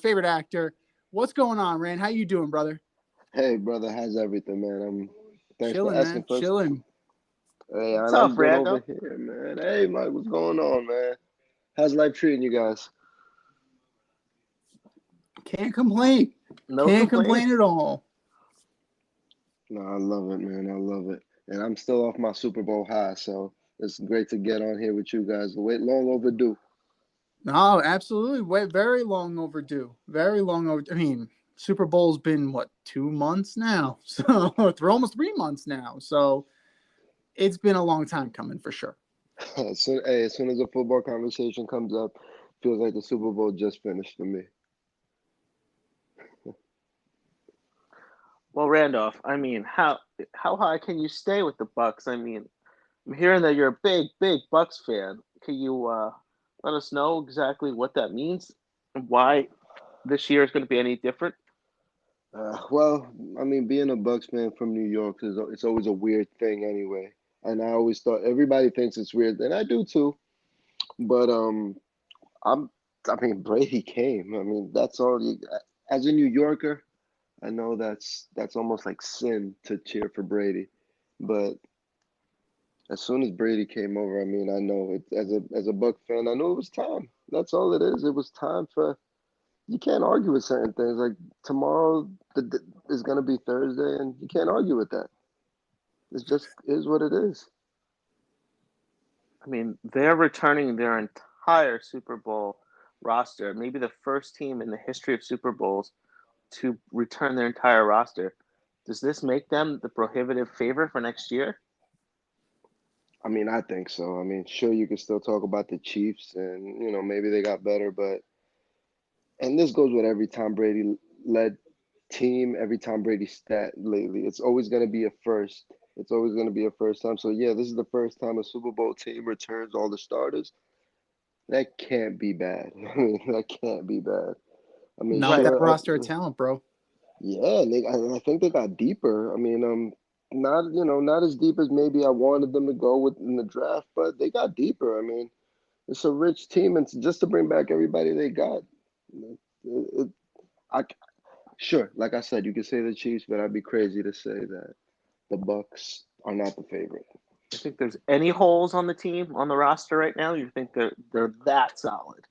favorite actor. What's going on, Rand? How you doing, brother? Hey, brother, how's everything, man? Thanks chilling, for asking man. first. Chilling. Hey, What's I'm up, good Randall? over here, man. Hey, Mike, what's going on, man? How's life treating you guys? Can't complain. No Can't complaints. complain at all. No, I love it, man. I love it. And I'm still off my Super Bowl high, so it's great to get on here with you guys. Wait, long overdue. No, absolutely. Very long overdue. Very long overdue. I mean, Super Bowl's been, 2 months now? So, they're almost 3 months now. So, it's been a long time coming for sure. As soon as the football conversation comes up, feels like the Super Bowl just finished for me. Well, Randolph, I mean, how high can you stay with the Bucks? I mean, I'm hearing that you're a big Bucks fan. Can you let us know exactly what that means and why this year is going to be any different? Well, I mean, being a Bucks fan from New York it's always a weird thing anyway. And I always thought everybody thinks it's weird, and I do too. But I mean, Brady came. I mean, that's all. As a New Yorker, I know that's almost like sin to cheer for Brady, but as soon as Brady came over, I mean, I know it as a Buck fan, I knew it was time. That's all it is. It was time for. You can't argue with certain things. Like tomorrow is going to be Thursday, and you can't argue with that. It's just is what it is. I mean, they're returning their entire Super Bowl roster, maybe the first team in the history of Super Bowls to return their entire roster. Does this make them the prohibitive favorite for next year? I mean, I think so. I mean, sure, you can still talk about the Chiefs, and maybe they got better, but and this goes with every Tom Brady led team, every Tom Brady stat lately. It's always going to be a first. It's always going to be a first time. So yeah, this is the first time a Super Bowl team returns all the starters. That can't be bad. I mean, that can't be bad. I mean, Not with Right. that sure, roster of talent, bro. yeah, and I think they got deeper. I mean, not not as deep as maybe I wanted them to go with in the draft, but they got deeper. I mean, it's a rich team, and just to bring back everybody they got, it, I sure, like I said, you could say the Chiefs, but I'd be crazy to say that the Bucks are not the favorite. You think there's any holes on the team on the roster right now? You think they're that solid?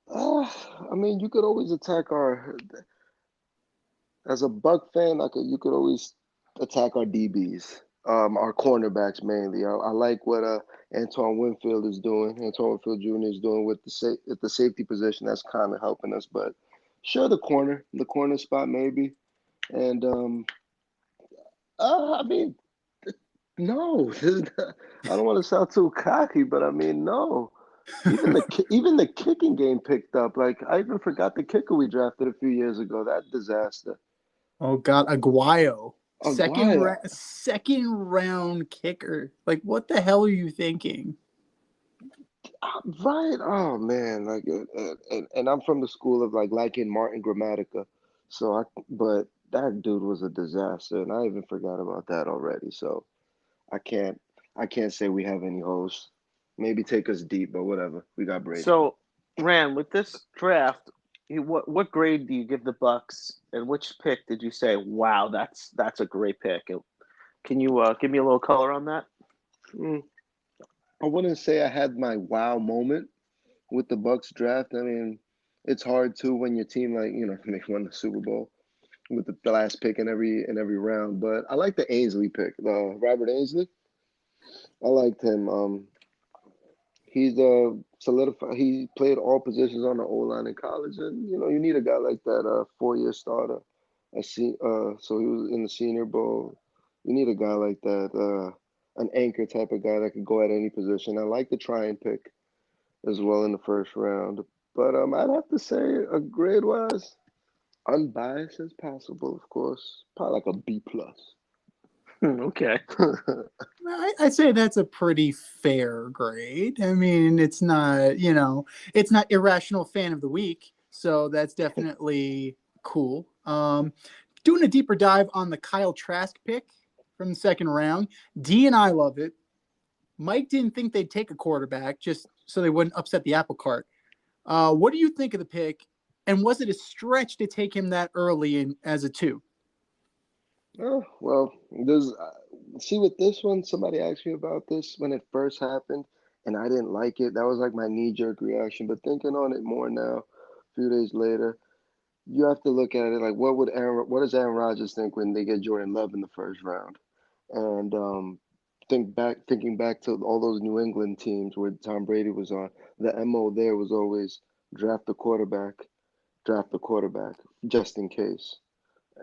Uh, I mean, you could always attack our as a Buck fan. You could always attack our DBs, our cornerbacks mainly. I like what Antoine Winfield is doing. Antoine Winfield Jr. is doing with at the safety position. That's kind of helping us, but sure, the corner spot maybe, and I mean, no, I don't want to sound too cocky, but I mean, no. Even the kicking game picked up. Like I even forgot the kicker we drafted a few years ago. That disaster. Oh God, Aguayo, Aguaya. second round kicker. Like, what the hell are you thinking? Right. Oh man. Like, and I'm from the school of like liking Martin Grammatica. But that dude was a disaster, and I even forgot about that already. So I can't, I can't say we have any holes. Maybe take us deep, but whatever. We got Brady. So, Rand, with this draft, what grade do you give the Bucks, and which pick did you say, "Wow, that's a great pick"? Can you give me a little color on that? Mm, I wouldn't say I had my wow moment with the Bucks draft. I mean, it's hard to when your team like they won the Super Bowl with the last pick in every round. But I like the Ainsley pick, the Robert Ainsley. I liked him. He's solidified. He played all positions on the O line in college, and you need a guy like that, 4 year starter. So he was in the Senior Bowl. You need a guy like that, an anchor type of guy that could go at any position. I like the try and pick as well in the first round. But I'd have to say, grade wise, unbiased as possible, of course, probably like a B plus. Okay. I'd say that's a pretty fair grade. I mean, it's not irrational fan of the week, so that's definitely cool. Doing a deeper dive on the Kyle Trask pick from the second round. D and I love it. Mike didn't think they'd take a quarterback just so they wouldn't upset the apple cart. What do you think of the pick? And was it a stretch to take him that early in as a two? Oh, well, there's see with this one, somebody asked me about this when it first happened, and I didn't like it. That was like my knee-jerk reaction. But thinking on it more now, a few days later, you have to look at it like what does Aaron Rodgers think when they get Jordan Love in the first round? And thinking back to all those New England teams where Tom Brady was on, the MO there was always draft the quarterback, draft the quarterback, just in case.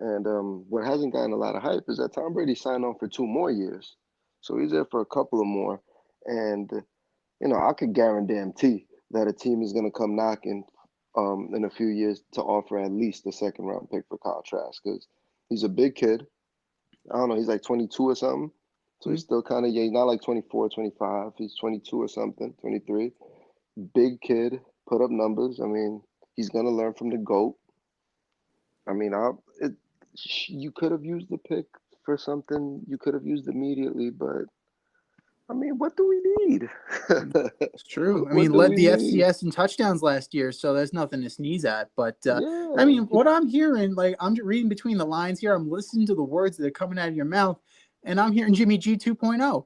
And what hasn't gotten a lot of hype is that Tom Brady signed on for 2 more years. So he's there for a couple of more. And, I could guarantee that a team is going to come knocking in a few years to offer at least a second round pick for Kyle Trask because he's a big kid. I don't know, he's like 22 or something. So he's still kind of, yeah, he's not like 24, 25. He's 22 or something, 23. Big kid, put up numbers. I mean, he's going to learn from the GOAT. I mean, you could have used the pick for something you could have used immediately, but I mean, what do we need? It's true. I What mean, do led we the need? FCS in touchdowns last year, so there's nothing to sneeze at. But I Yeah, mean, what I'm hearing, like I'm reading between the lines here, I'm listening to the words that are coming out of your mouth, and I'm hearing Jimmy G 2.0.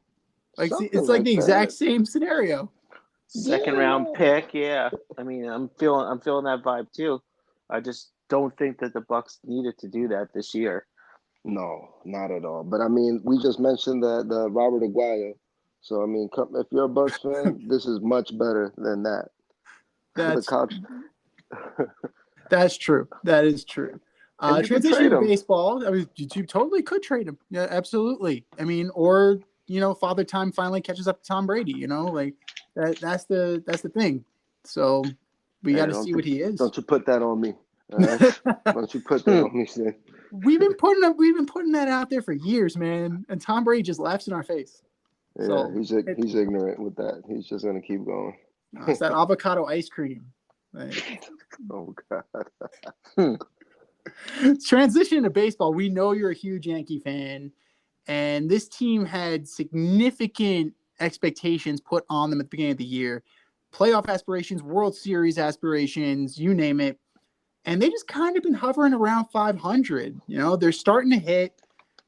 Like something it's like like the exact that. same scenario. Second Yeah, round no, pick, yeah. I mean, I'm feeling that vibe too. I just don't think that the Bucks needed to do that this year. no, not at all. But I mean, we just mentioned that the Robert Aguayo. So I mean, if you're a Bucks fan, this is much better than that. The That's couch, that's true. That is true. and you could Transition trade to him. baseball. I mean, you totally could trade him. Yeah, absolutely. I mean, or Father Time finally catches up to Tom Brady. Like that's the thing. So we got Hey, to see what he is. don't you put that on me. All right? Don't you put that on me, Sid. We've been putting that out there for years, man, and Tom Brady just laughs in our face. Yeah, So he's ignorant with that. He's just gonna keep going. it's that avocado ice cream. Like, Oh God. transition to baseball. We know you're a huge Yankee fan, and this team had significant expectations put on them at the beginning of the year. Playoff aspirations, World Series aspirations, you name it. And they just kind of been hovering around 500. They're starting to hit.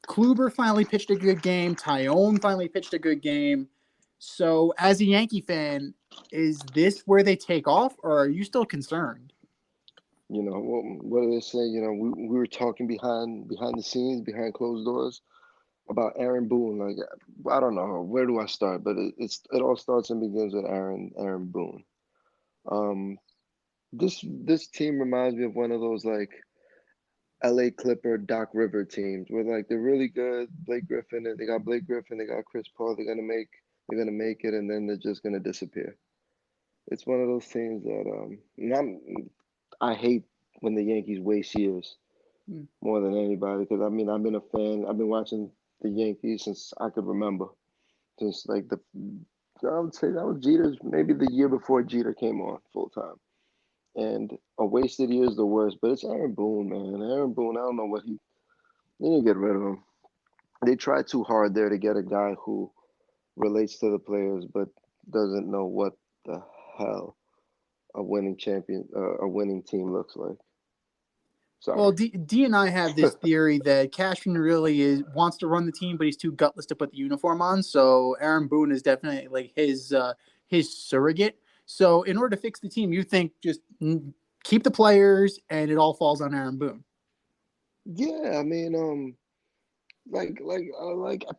Kluber finally pitched a good game. Tyone finally pitched a good game. So, as a Yankee fan, is this where they take off, or are you still concerned? What do they say? We were talking behind the scenes, behind closed doors, about Aaron Boone. Like, I don't know, where do I start? But it all starts and begins with Aaron Boone. This team reminds me of one of those like LA Clipper Doc River teams where like they're really good. Blake Griffin, and they got Blake Griffin, they got Chris Paul. They're gonna make it, and then they're just gonna disappear. It's one of those teams that I hate when the Yankees waste years Hmm. more than anybody, because I mean I've been a fan. I've been watching the Yankees since I could remember. Since like I would say that was Jeter's, maybe the year before Jeter came on full time. And a wasted year is the worst, but it's Aaron Boone, man. Aaron Boone, I don't know what they need to get rid of him. They tried too hard there to get a guy who relates to the players, but doesn't know what the hell a winning team looks like. Well, Sorry. D and I have this theory that Cashman really wants to run the team, but he's too gutless to put the uniform on. So Aaron Boone is definitely like his surrogate. So in order to fix the team, you think just keep the players, and it all falls on Aaron Boone. Yeah, I mean, like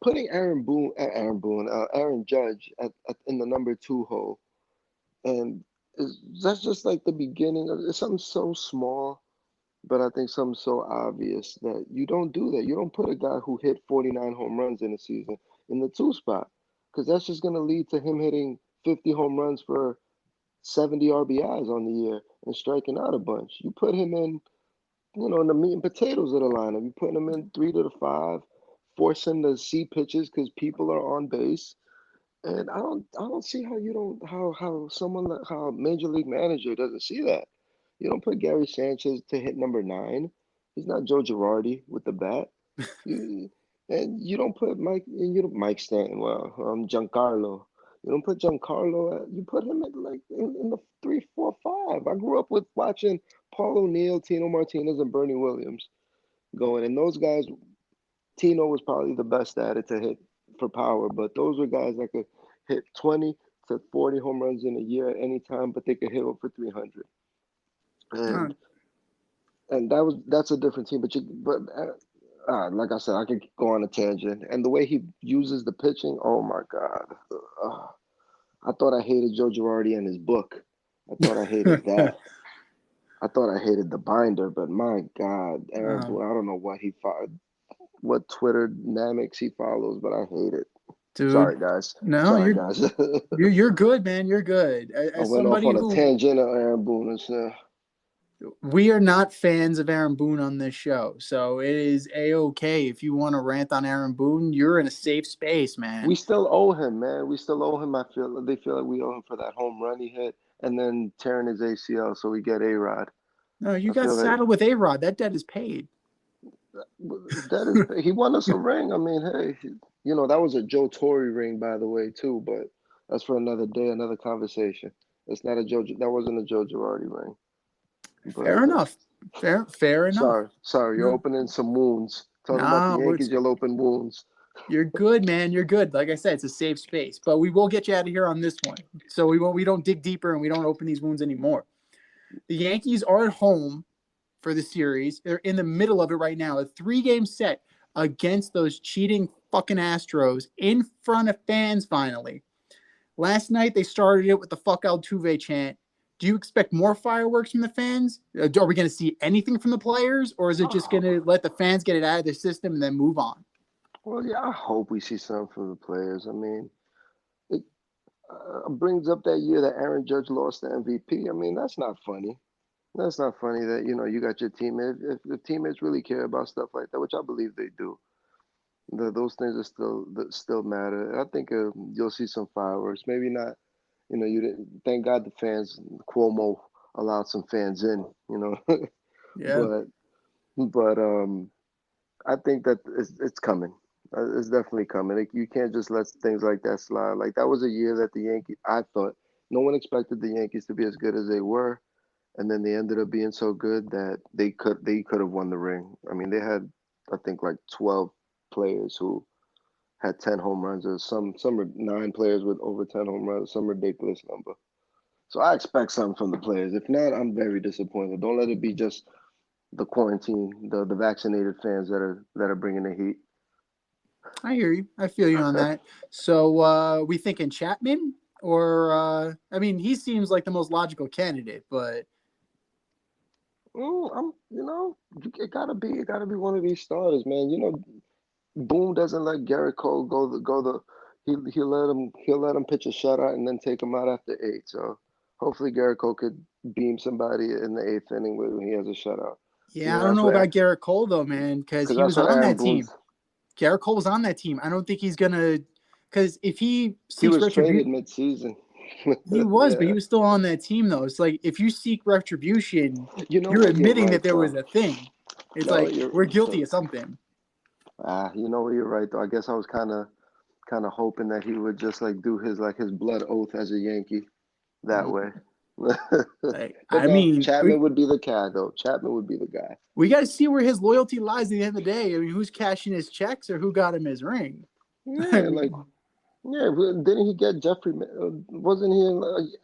putting Aaron Judge in the number two hole, and that's just like the beginning of it's something so small, but I think something so obvious that you don't do that. You don't put a guy who hit 49 home runs in a season in the two spot, because that's just gonna lead to him hitting 50 home runs for 70 RBIs on the year and striking out a bunch. You put him in the meat and potatoes of the lineup. You putting him in 3 to 5, force him to see pitches because people are on base. And I don't see how you don't how someone how a major league manager doesn't see that. You don't put Gary Sanchez to hit number 9. He's not Joe Girardi with the bat. You and you don't put Mike Stanton. Well, Giancarlo. You don't put Giancarlo. You put him at like in the 3, 4, 5. I grew up with watching Paul O'Neill, Tino Martinez, and Bernie Williams going, and those guys. Tino was probably the best at it to hit for power, but those were guys that could hit 20 to 40 home runs in a year at any time, but they could hit over 300. Uh, And that's a different team. Like I said, I could go on a tangent. And the way he uses the pitching, oh my God. Uh, I thought I hated Joe Girardi and his book. I thought I hated that. I thought I hated the binder, but my God, Aaron Boone, I don't know what Twitter dynamics he follows, but I hate it. Dude, Sorry, guys. no, Sorry, guys. you're good, man. You're good. I As went off somebody on a who tangent of Aaron Boone. we are not fans of Aaron Boone on this show, so it is a-okay if you want to rant on Aaron Boone. You're in a safe space, man. We still owe him, man. We still owe him. They feel like we owe him for that home run he hit and then tearing his ACL so we get A-Rod. No, you I got feel like saddled with A-Rod. That debt is paid. he won us a ring. I mean, hey, that was a Joe Torre ring, by the way, too. But that's for another day, another conversation. It's not that wasn't a Joe Girardi ring. Fair enough. Fair enough. Sorry, you're No, opening some wounds. Talking about the no, Yankees, you'll open wounds. you're good, man. You're good. Like I said, it's a safe space, but we will get you out of here on this one. So we don't dig deeper and we don't open these wounds anymore. The Yankees are at home for the series. They're in the middle of it right now. A 3-game set against those cheating fucking Astros in front of fans finally. Last night they started it with the fuck Altuve chant. Do you expect more fireworks from the fans? Are we going to see anything from the players, or is it just going to let the fans get it out of their system and then move on? Well, yeah, I hope we see something from the players. I mean, it brings up that year that Aaron Judge lost the MVP. I mean, that's not funny. That's not funny that you got your teammates. If the teammates really care about stuff like that, which I believe they do, those things are still that still matter. I think you'll see some fireworks. Maybe not. You didn't. Thank God the fans Cuomo allowed some fans in. Yeah. but but I think that it's coming. It's definitely coming. You can't just let things like that slide. Like that was a year that the Yankees. I thought no one expected the Yankees to be as good as they were, and then they ended up being so good that they could have won the ring. I mean, they had I think like 12 players who had 10 home runs, or some are 9 players with over 10 home runs, some ridiculous number. So I expect something from the players. If not, I'm very disappointed. Don't let it be just the quarantine, the vaccinated fans that are bringing the heat. I hear you. I feel you on that. So we thinking Chapman or I mean he seems like the most logical candidate, but It gotta be one of these starters, man. Boom doesn't let Garrett Cole go. He'll let him pitch a shutout and then take him out after 8. So hopefully Garrett Cole could beam somebody in the 8th inning when he has a shutout. yeah, I don't That's know what about Garrett Cole though, man, because because he that's was what on Aaron that Boone's. team. Garrett Cole was on that team. I don't think he's gonna because if he He seeks was traded retribution, mid-season. he was, but Yeah. he was still on that team though. It's like if you seek retribution, You know you're what? You're admitting right, that there was though. a thing. It's No, like you're we're guilty of something. you know what? You're right, though. I guess I was kind of hoping that he would just like do his blood oath as a Yankee that Mm. way. Like But I no, mean, Chapman would be the guy, though. Chapman would be the guy. we got to see where his loyalty lies at the end of the day. I mean, who's cashing his checks or who got him his ring? I Yeah, like mean, yeah. Didn't he get Jeffrey? Wasn't he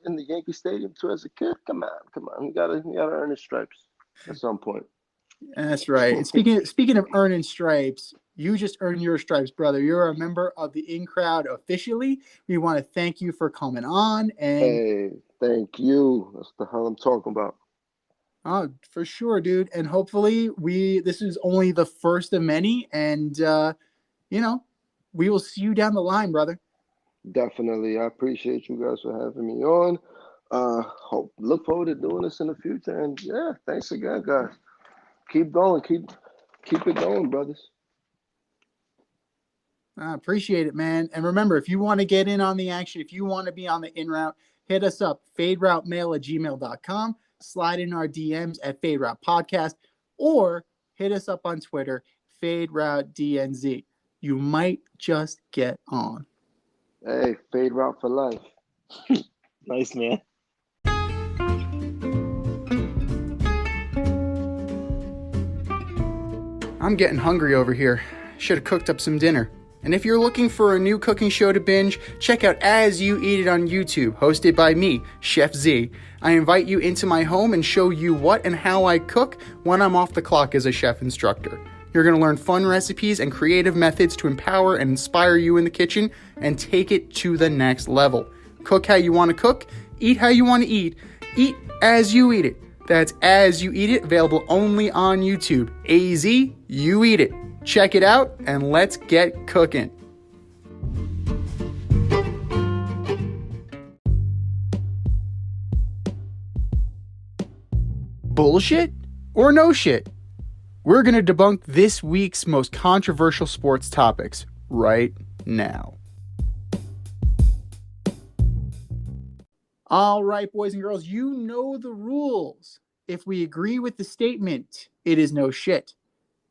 in the Yankee Stadium too as a kid? Come on, come on. He gotta earn his stripes at some point. that's right. And speaking of earning stripes, you just earned your stripes, brother. You're a member of the in crowd officially. We want to thank you for coming on, and Hey, thank you. That's the hell I'm talking about. for sure, dude. And hopefully, we this is only the first of many, and you know, we will see you down the line, brother. Definitely. I appreciate you guys for having me on. Look forward to doing this in the future. And yeah, thanks again, guys. Keep going. Keep it going, brothers. I appreciate it, man. And remember, if you want to get in on the action, if you want to be on the in route, hit us up, faderoutemail@gmail.com, slide in our DMs at Fade Route Podcast, or hit us up on Twitter, Fade Route DNZ. You might just get on. Hey, fade route for life. Nice, man. I'm getting hungry over here. Should have cooked up some dinner. And if you're looking for a new cooking show to binge, check out As You Eat It on YouTube, hosted by me, Chef Z. I invite you into my home and show you what and how I cook when I'm off the clock as a chef instructor. You're going to learn fun recipes and creative methods to empower and inspire you in the kitchen and take it to the next level. Cook how you want to cook, eat how you want to eat as you eat it. That's As You Eat It, available only on YouTube. AZ, you eat it. Check it out and let's get cooking. Bullshit or no shit? We're going to debunk this week's most controversial sports topics right now. All right, boys and girls, you know the rules. If we agree with the statement, it is no shit.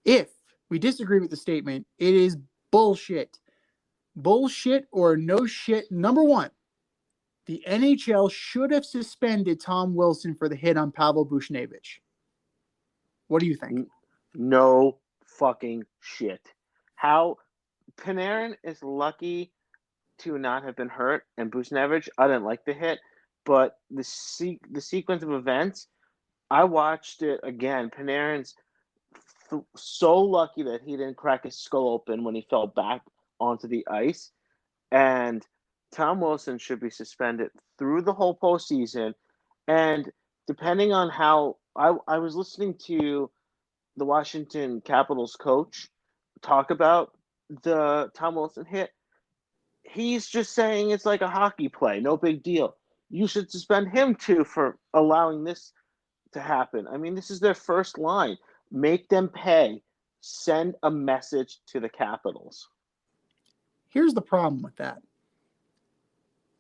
If we disagree with the statement, it is bullshit. Bullshit or no shit. Number one, the NHL should have suspended Tom Wilson for the hit on Pavel Buchnevich. What do you think? No fucking shit. How Panarin is lucky to not have been hurt, and Buchnevich, I didn't like the hit, but the sequence of events, I watched it again. Panarin's so lucky that he didn't crack his skull open when he fell back onto the ice, and Tom Wilson should be suspended through the whole postseason. And depending on how I was listening to the Washington Capitals coach talk about the Tom Wilson hit, he's just saying it's like a hockey play, no big deal. You should suspend him too for allowing this to happen. I mean, this is their first line. Make them pay. Send a message to the Capitals. Here's the problem with that.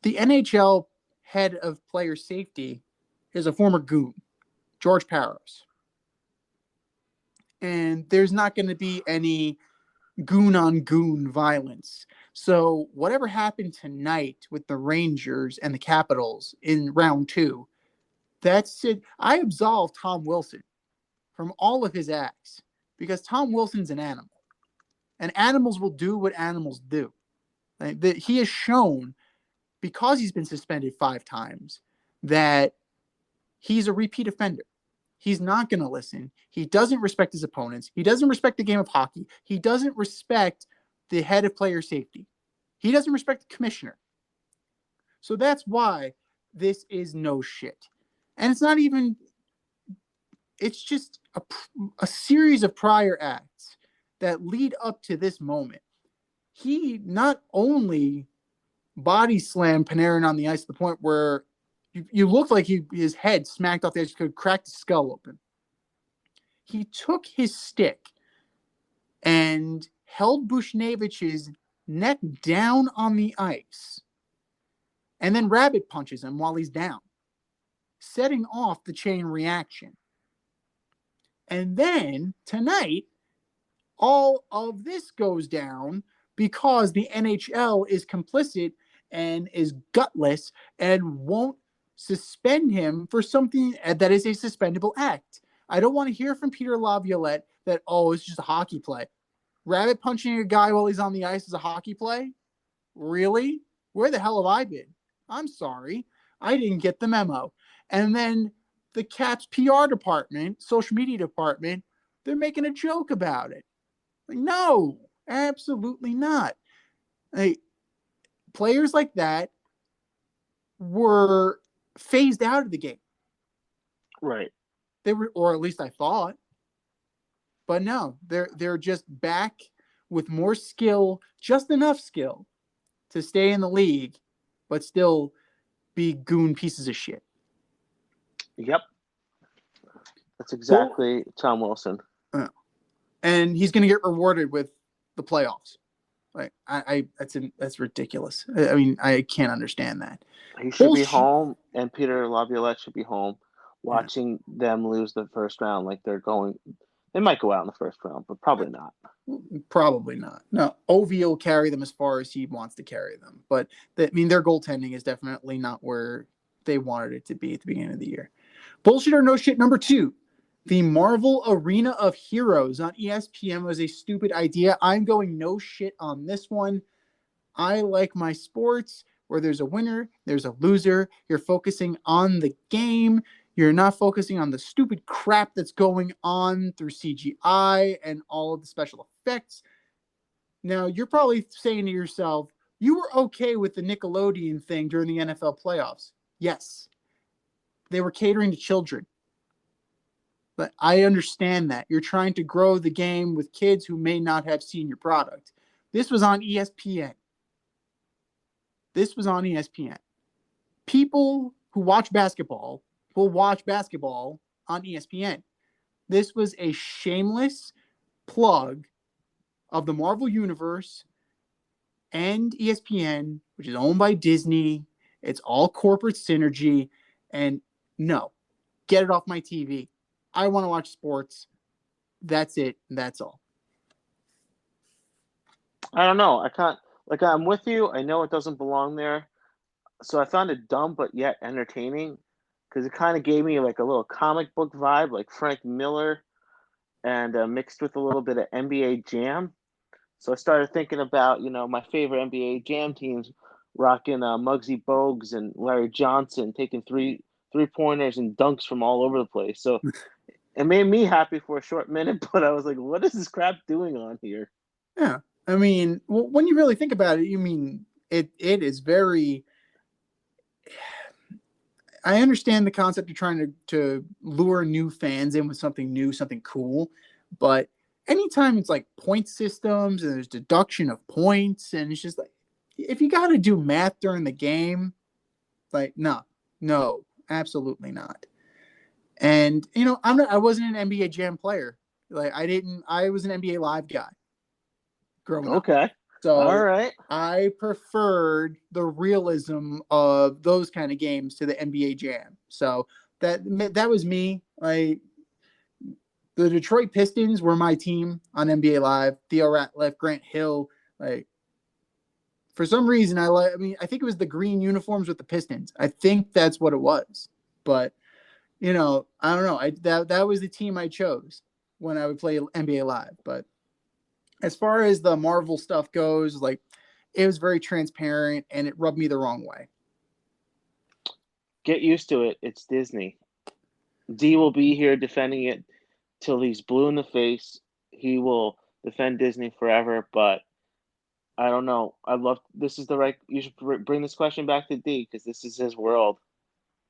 The NHL head of player safety is a former goon, George Paros. And there's not going to be any goon on goon violence. So whatever happened tonight with the Rangers and the Capitals in round 2, that's it. I absolve Tom Wilson from all of his acts because Tom Wilson's an animal. And animals will do what animals do. He has shown, because he's been suspended 5 times, that he's a repeat offender. He's not going to listen. He doesn't respect his opponents. He doesn't respect the game of hockey. He doesn't respect the head of player safety. He doesn't respect the commissioner. So that's why this is no shit. And it's not even, it's just a series of prior acts that lead up to this moment. He not only body slammed Panarin on the ice to the point where you looked like his head smacked off the ice, could crack the skull open. He took his stick and held Buchnevich's neck down on the ice and then rabbit punches him while he's down, setting off the chain reaction. And then tonight, all of this goes down because the NHL is complicit and is gutless and won't suspend him for something that is a suspendable act. I don't want to hear from Peter Laviolette that, oh, it's just a hockey play. Rabbit punching a guy while he's on the ice is a hockey play? Really? Where the hell have I been? I'm sorry. I didn't get the memo. And then the Caps PR department, social media department, they're making a joke about it. Like, no, absolutely not. Players like that were phased out of the game. Right. They were, or at least I thought. But no, they're just back with more skill, just enough skill to stay in the league, but still be goon pieces of shit. Yep. That's exactly Tom Wilson. And he's going to get rewarded with the playoffs. Like that's ridiculous. I mean, I can't understand that. He should be home, and Peter Laviolette should be home, watching them lose the first round. Like they're going, they might go out in the first round, but probably not. Probably not. No, Ovi will carry them as far as he wants to carry them. But their goaltending is definitely not where they wanted it to be at the beginning of the year. Bullshit or no shit number 2. The Marvel Arena of Heroes on ESPN was a stupid idea. I'm going no shit on this one. I like my sports where there's a winner, there's a loser. You're focusing on the game. You're not focusing on the stupid crap that's going on through CGI and all of the special effects. Now, you're probably saying to yourself, you were okay with the Nickelodeon thing during the NFL playoffs. Yes. They were catering to children. But I understand that. You're trying to grow the game with kids who may not have seen your product. This was on ESPN. People who watch basketball will watch basketball on ESPN. This was a shameless plug of the Marvel Universe and ESPN, which is owned by Disney. It's all corporate synergy. And no, get it off my TV. I want to watch sports. That's it. That's all. I don't know. I can't. Like, I'm with you. I know it doesn't belong there. So I found it dumb, but yet entertaining, because it kind of gave me like a little comic book vibe, like Frank Miller, and mixed with a little bit of NBA Jam. So I started thinking about, my favorite NBA Jam teams rocking Muggsy Bogues and Larry Johnson, taking three-pointers and dunks from all over the place. So it made me happy for a short minute, but I was like, what is this crap doing on here? Yeah. I mean, when you really think about it, you mean it is very... I understand the concept of trying to lure new fans in with something new, something cool, but anytime it's like point systems and there's deduction of points, and it's just like, if you got to do math during the game, like, no, absolutely not. And, I wasn't an NBA Jam player. Like, I was an NBA Live guy growing up. Okay. So All right. I preferred the realism of those kind of games to the NBA Jam. So that was me. Like, the Detroit Pistons were my team on NBA Live. Theo Ratliff, Grant Hill. Like, for some reason, I think it was the green uniforms with the Pistons. I think that's what it was. But, I don't know. That was the team I chose when I would play NBA Live. But as far as the Marvel stuff goes, like, it was very transparent and it rubbed me the wrong way. Get used to it. It's Disney. D will be here defending it till he's blue in the face. He will defend Disney forever, but I don't know. This is the right. You should bring this question back to D because this is his world.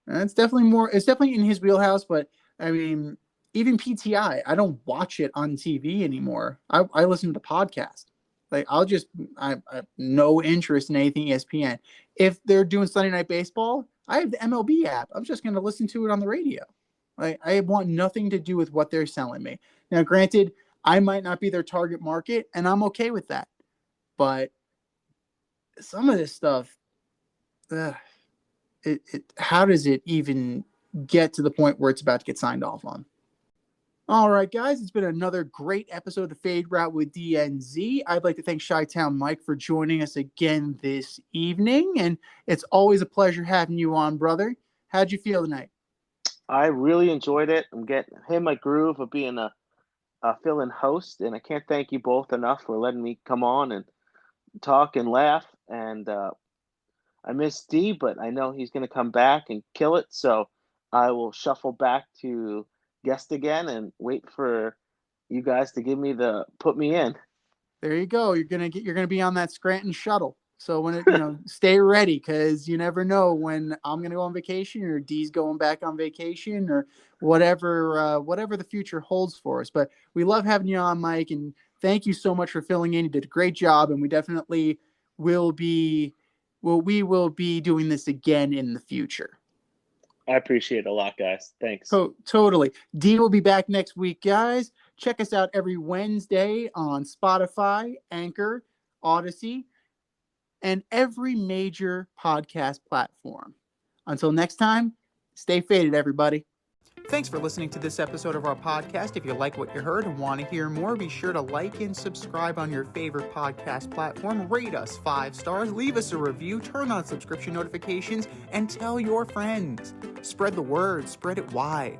And it's definitely in his wheelhouse, but I mean, even PTI, I don't watch it on TV anymore. I listen to the podcast. Like, I have no interest in anything ESPN. If they're doing Sunday Night Baseball, I have the MLB app. I'm just going to listen to it on the radio. Like, I want nothing to do with what they're selling me. Now, granted, I might not be their target market, and I'm okay with that. But some of this stuff, how does it even get to the point where it's about to get signed off on? All right, guys, it's been another great episode of Fade Route with DNZ. I'd like to thank Chi-Town Mike for joining us again this evening, and it's always a pleasure having you on, brother. How'd you feel tonight? I really enjoyed it. I'm getting him my groove of being a fill-in host, and I can't thank you both enough for letting me come on and talk and laugh. And I miss D, but I know he's going to come back and kill it, so I will shuffle back to guest again and wait for you guys to put me in. There you go. You're gonna be on that Scranton shuttle. So when stay ready, because you never know when I'm gonna go on vacation or D's going back on vacation or whatever the future holds for us. But we love having you on, Mike, and thank you so much for filling in. You did a great job, and we definitely will be doing this again in the future. I appreciate it a lot, guys. Thanks. Totally. D will be back next week, guys. Check us out every Wednesday on Spotify, Anchor, Odyssey, and every major podcast platform. Until next time, stay faded, everybody. Thanks for listening to this episode of our podcast. If you like what you heard and want to hear more, be sure to like and subscribe on your favorite podcast platform. Rate us 5 stars, leave us a review, turn on subscription notifications, and tell your friends. Spread the word, spread it wide.